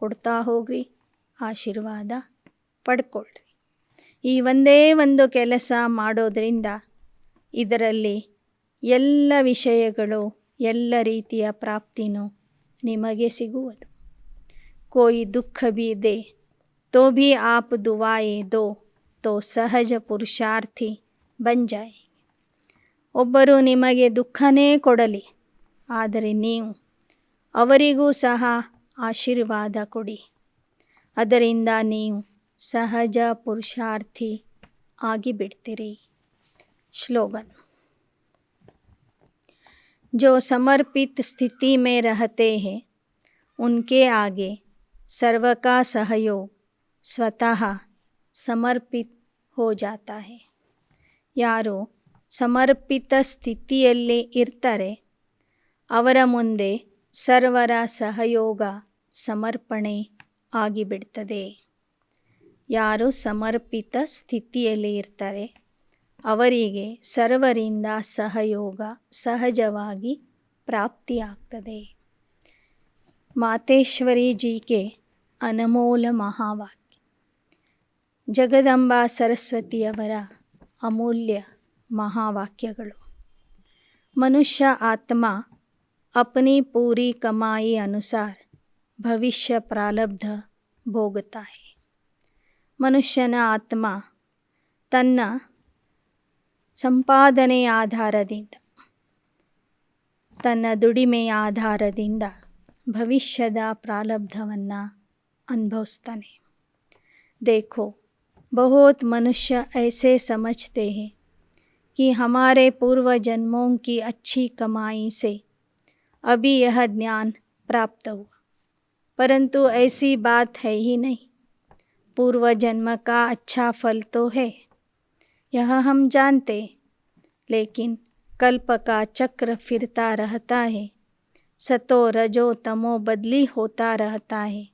[SPEAKER 1] ಕೊಡ್ತಾ ಹೋಗ್ರಿ, ಆಶೀರ್ವಾದ ಪಡ್ಕೊಳ್ರಿ. ಈ ಒಂದೇ ಒಂದು ಕೆಲಸ ಮಾಡೋದ್ರಿಂದ ಇದರಲ್ಲಿ ಎಲ್ಲ ವಿಷಯಗಳು, ಎಲ್ಲ ರೀತಿಯ ಪ್ರಾಪ್ತಿನೂ ನಿಮಗೆ ಸಿಗುವುದು. कोई दुख भी दे तो भी आप दुआएं दो तो सहज पुरुषार्थी बन जाएंगे. ಒಬ್ಬರು ನಿಮಗೆ ದುಃಖನೇ ಕೊಡಲಿ, ಆದರೆ ನೀವು ಅವರಿಗೂ ಸಹ ಆಶೀರ್ವಾದ ಕೊಡಿ. ಅದರಿಂದ ನೀವು ಸಹಜ ಪುರುಷಾರ್ಥಿ ಆಗಿಬಿಡ್ತೀರಿ. श्लोगन. जो समर्पित स्थिति में रहते हैं उनके आगे सर्व का सहयोग स्वतः समर्पित हो जाता है. ಯಾರು ಸಮರ್ಪಿತ ಸ್ಥಿತಿಯಲ್ಲಿ ಇರ್ತಾರೆ ಅವರ ಮುಂದೆ ಸರ್ವರ ಸಹಯೋಗ ಸಮರ್ಪಣೆ ಆಗಿಬಿಡ್ತದೆ. ಯಾರು ಸಮರ್ಪಿತ ಸ್ಥಿತಿಯಲ್ಲಿ ಇರ್ತಾರೆ ಅವರಿಗೆ ಸರ್ವರಿಂದ ಸಹಯೋಗ ಸಹಜವಾಗಿ ಪ್ರಾಪ್ತಿಯಾಗ್ತದೆ. ಮಾತೇಶ್ವರಿ ಜಿ ಕೆ ಅನಮೋಲ ಮಹಾವಾಕ್ಯ. ಜಗದಂಬಾ ಸರಸ್ವತಿಯವರ ಅಮೂಲ್ಯ ಮಹಾವಾಕ್ಯಗಳು. ಮನುಷ್ಯ ಆತ್ಮ अपनी पूरी कमाई अनुसार ಭವಿಷ್ಯ ಪ್ರಾರಬ್ಧ ಭೋಗತಾ ಹೈ. ಮನುಷ್ಯನ ಆತ್ಮ ತನ್ನ ಸಂಪಾದನೆಯ ಆಧಾರದಿಂದ, ತನ್ನ ದುಡಿಮೆಯ ಆಧಾರದಿಂದ ಭವಿಷ್ಯದ ಪ್ರಾರಬ್ಧವನ್ನು ಅನುಭವಿಸ್ತಾನೆ. देखो बहुत मनुष्य ऐसे समझते हैं कि हमारे पूर्व जन्मों की अच्छी कमाई से अभी यह ज्ञान प्राप्त हुआ, परंतु ऐसी बात है ही नहीं. पूर्व जन्म का अच्छा फल तो है, यह हम जानते, लेकिन कल्प का चक्र फिरता रहता है. सतो रजो तमो बदली होता रहता है.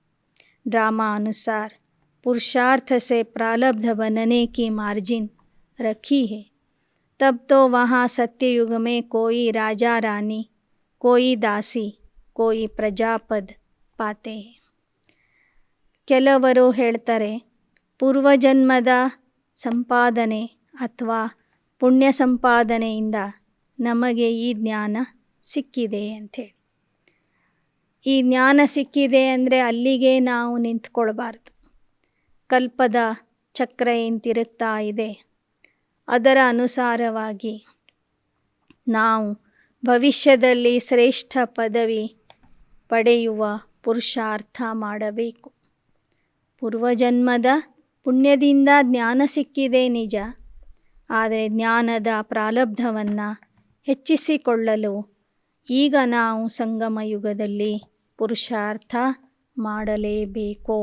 [SPEAKER 1] ड्रामा अनुसार पुरुषार्थ से प्रारब्ध बनने की मार्जिन रखी है. तब तो वहाँ सत्ययुग में कोई राजा रानी, कोई दासी, कोई प्रजापद पाते हैं. ಕೆಲವರು ಹೇಳ್ತಾರೆ ಪೂರ್ವಜನ್ಮದ ಸಂಪಾದನೆ ಅಥವಾ ಪುಣ್ಯ ಸಂಪಾದನೆಯಿಂದ ನಮಗೆ ಈ ಜ್ಞಾನ ಸಿಕ್ಕಿದೆ ಅಂಥೇಳಿ. ಈ ಜ್ಞಾನ ಸಿಕ್ಕಿದೆ ಅಂದರೆ ಅಲ್ಲಿಗೆ ನಾವು ನಿಂತ್ಕೊಳ್ಬಾರ್ದು. ಕಲ್ಪದ ಚಕ್ರ ಏನು ತಿರುಗ್ತಾ ಇದೆ ಅದರ ಅನುಸಾರವಾಗಿ ನಾವು ಭವಿಷ್ಯದಲ್ಲಿ ಶ್ರೇಷ್ಠ ಪದವಿ ಪಡೆಯುವ ಪುರುಷಾರ್ಥ ಮಾಡಬೇಕು. ಪೂರ್ವಜನ್ಮದ ಪುಣ್ಯದಿಂದ ಜ್ಞಾನ ಸಿಕ್ಕಿದೆ ನಿಜ, ಆದರೆ ಜ್ಞಾನದ ಪ್ರಾರಬ್ಧವನ್ನು ಹೆಚ್ಚಿಸಿಕೊಳ್ಳಲು ಈಗ ನಾವು ಸಂಗಮ ಯುಗದಲ್ಲಿ ಪುರುಷಾರ್ಥ ಮಾಡಲೇಬೇಕು.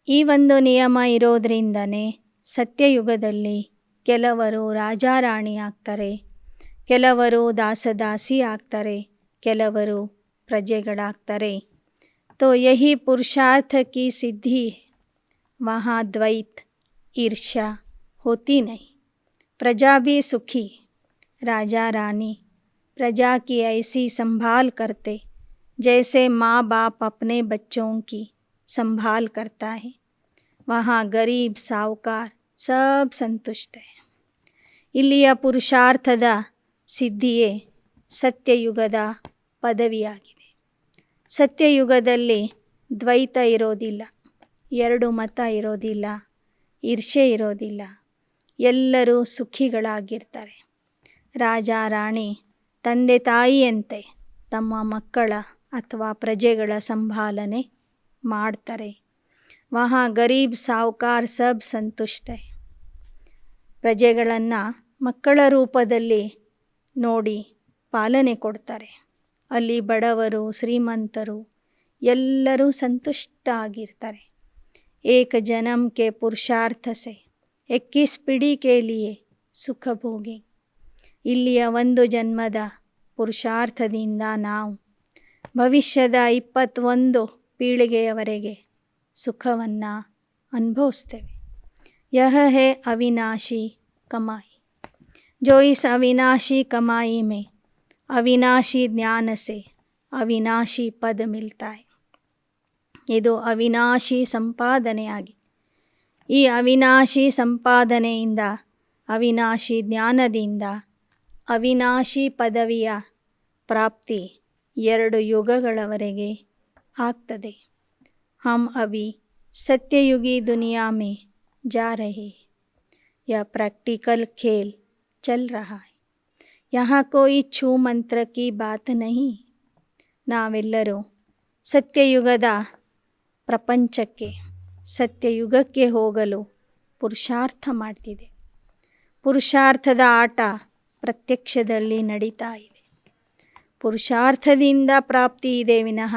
[SPEAKER 1] ಈ ಒಂದು ನಿಯಮ ಇರೋದ್ರಿಂದನೇ ಸತ್ಯಯುಗದಲ್ಲಿ ಕೆಲವರು ರಾಜಾರಾಣಿ ಆಗ್ತಾರೆ, ಕೆಲವರು ದಾಸದಾಸಿ ಆಗ್ತಾರೆ, ಕೆಲವರು ಪ್ರಜೆಗಳಾಗ್ತಾರೆ. तो यही पुरुषार्थ की सिद्धि है. वहाँ द्वैत ईर्ष्या होती नहीं. प्रजा भी सुखी, राजा रानी प्रजा की ऐसी संभाल करते जैसे माँ बाप अपने बच्चों की संभाल करता है. वहाँ गरीब साहूकार सब संतुष्ट है. ಇಲ್ಲಿಯ ಪುರುಷಾರ್ಥದ ಸಿದ್ಧಿಯೇ ಸತ್ಯಯುಗದ ಪದವಿಯಾಗಿದೆ. ಸತ್ಯಯುಗದಲ್ಲಿ ದ್ವೈತ ಇರೋದಿಲ್ಲ, ಎರಡು ಮತ ಇರೋದಿಲ್ಲ, ಈರ್ಷೆ ಇರೋದಿಲ್ಲ, ಎಲ್ಲರೂ ಸುಖಿಗಳಾಗಿರ್ತಾರೆ. ರಾಜ ರಾಣಿ ತಂದೆ ತಾಯಿಯಂತೆ ತಮ್ಮ ಮಕ್ಕಳ ಅಥವಾ ಪ್ರಜೆಗಳ ಸಂಭಾಲನೆ ಮಾಡ್ತಾರೆ. ವಹಾ ಗರೀಬ್ ಸಾಹುಕಾರ್ ಸಬ್ ಸಂತುಷ್ಟ ಹೈ. ಪ್ರಜೆಗಳನ್ನು ಮಕ್ಕಳ ರೂಪದಲ್ಲಿ ನೋಡಿ ಪಾಲನೆ ಕೊಡ್ತಾರೆ. ಅಲ್ಲಿ ಬಡವರು ಶ್ರೀಮಂತರು ಎಲ್ಲರೂ ಸಂತುಷ್ಟ ಆಗಿರ್ತಾರೆ. ಏಕ ಜನ್ಮ ಕೆ ಪುರುಷಾರ್ಥ ಸೆ 21 ಪೀಳಿ ಕೆ ಲಿಯೆ ಸುಖ ಭೋಗಿ. ಇಲ್ಲಿಯ ಒಂದು ಜನ್ಮದ ಪುರುಷಾರ್ಥದಿಂದ ನಾವು ಭವಿಷ್ಯದ 21 ಪೀಳಿಗೆಯವರೆಗೆ ಸುಖವನ್ನು ಅನುಭವಿಸ್ತೇವೆ. ಯಹ ಹೇ ಅವಿನಾಶಿ ಕಮಾಯಿ. जो इस अविनाशी कमाई में अविनाशी ज्ञान से अविनाशी पद मिलता है. ಇದು ಅವಿನಾಶಿ ಸಂಪಾದನೆಯಾಗಿ ಈ ಅವಿನಾಶಿ ಸಂಪಾದನೆಯಿಂದ ಅವಿನಾಶಿ ಜ್ಞಾನದಿಂದ ಅವಿನಾಶಿ ಪದವಿಯ ಪ್ರಾಪ್ತಿ 2 ಯುಗಗಳವರೆಗೆ ಆಗ್ತದೆ. हम अभी सत्ययुगी दुनिया में जा रहे हैं. यह प्रैक्टिकल खेल चल रहा है. यहाँ कोई छू मंत्र की बात नहीं. ನಾವೆಲ್ಲರೂ ಸತ್ಯಯುಗದ ಪ್ರಪಂಚಕ್ಕೆ ಸತ್ಯಯುಗಕ್ಕೆ ಹೋಗಲು ಪುರುಷಾರ್ಥ ಮಾಡ್ತಿದೆ. ಪುರುಷಾರ್ಥದ ಆಟ ಪ್ರತ್ಯಕ್ಷದಲ್ಲಿ ನಡೀತಾ ಇದೆ. ಪುರುಷಾರ್ಥದಿಂದ ಪ್ರಾಪ್ತಿ ಇದೆ ವಿನಃ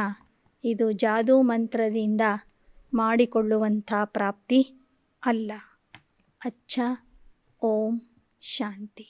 [SPEAKER 1] ಇದು ಜಾದೂ ಮಂತ್ರದಿಂದ ಮಾಡಿಕೊಳ್ಳುವಂಥ ಪ್ರಾಪ್ತಿ ಅಲ್ಲ. ಅಚ್ಚ. ಓಂ ಶಾಂತಿ.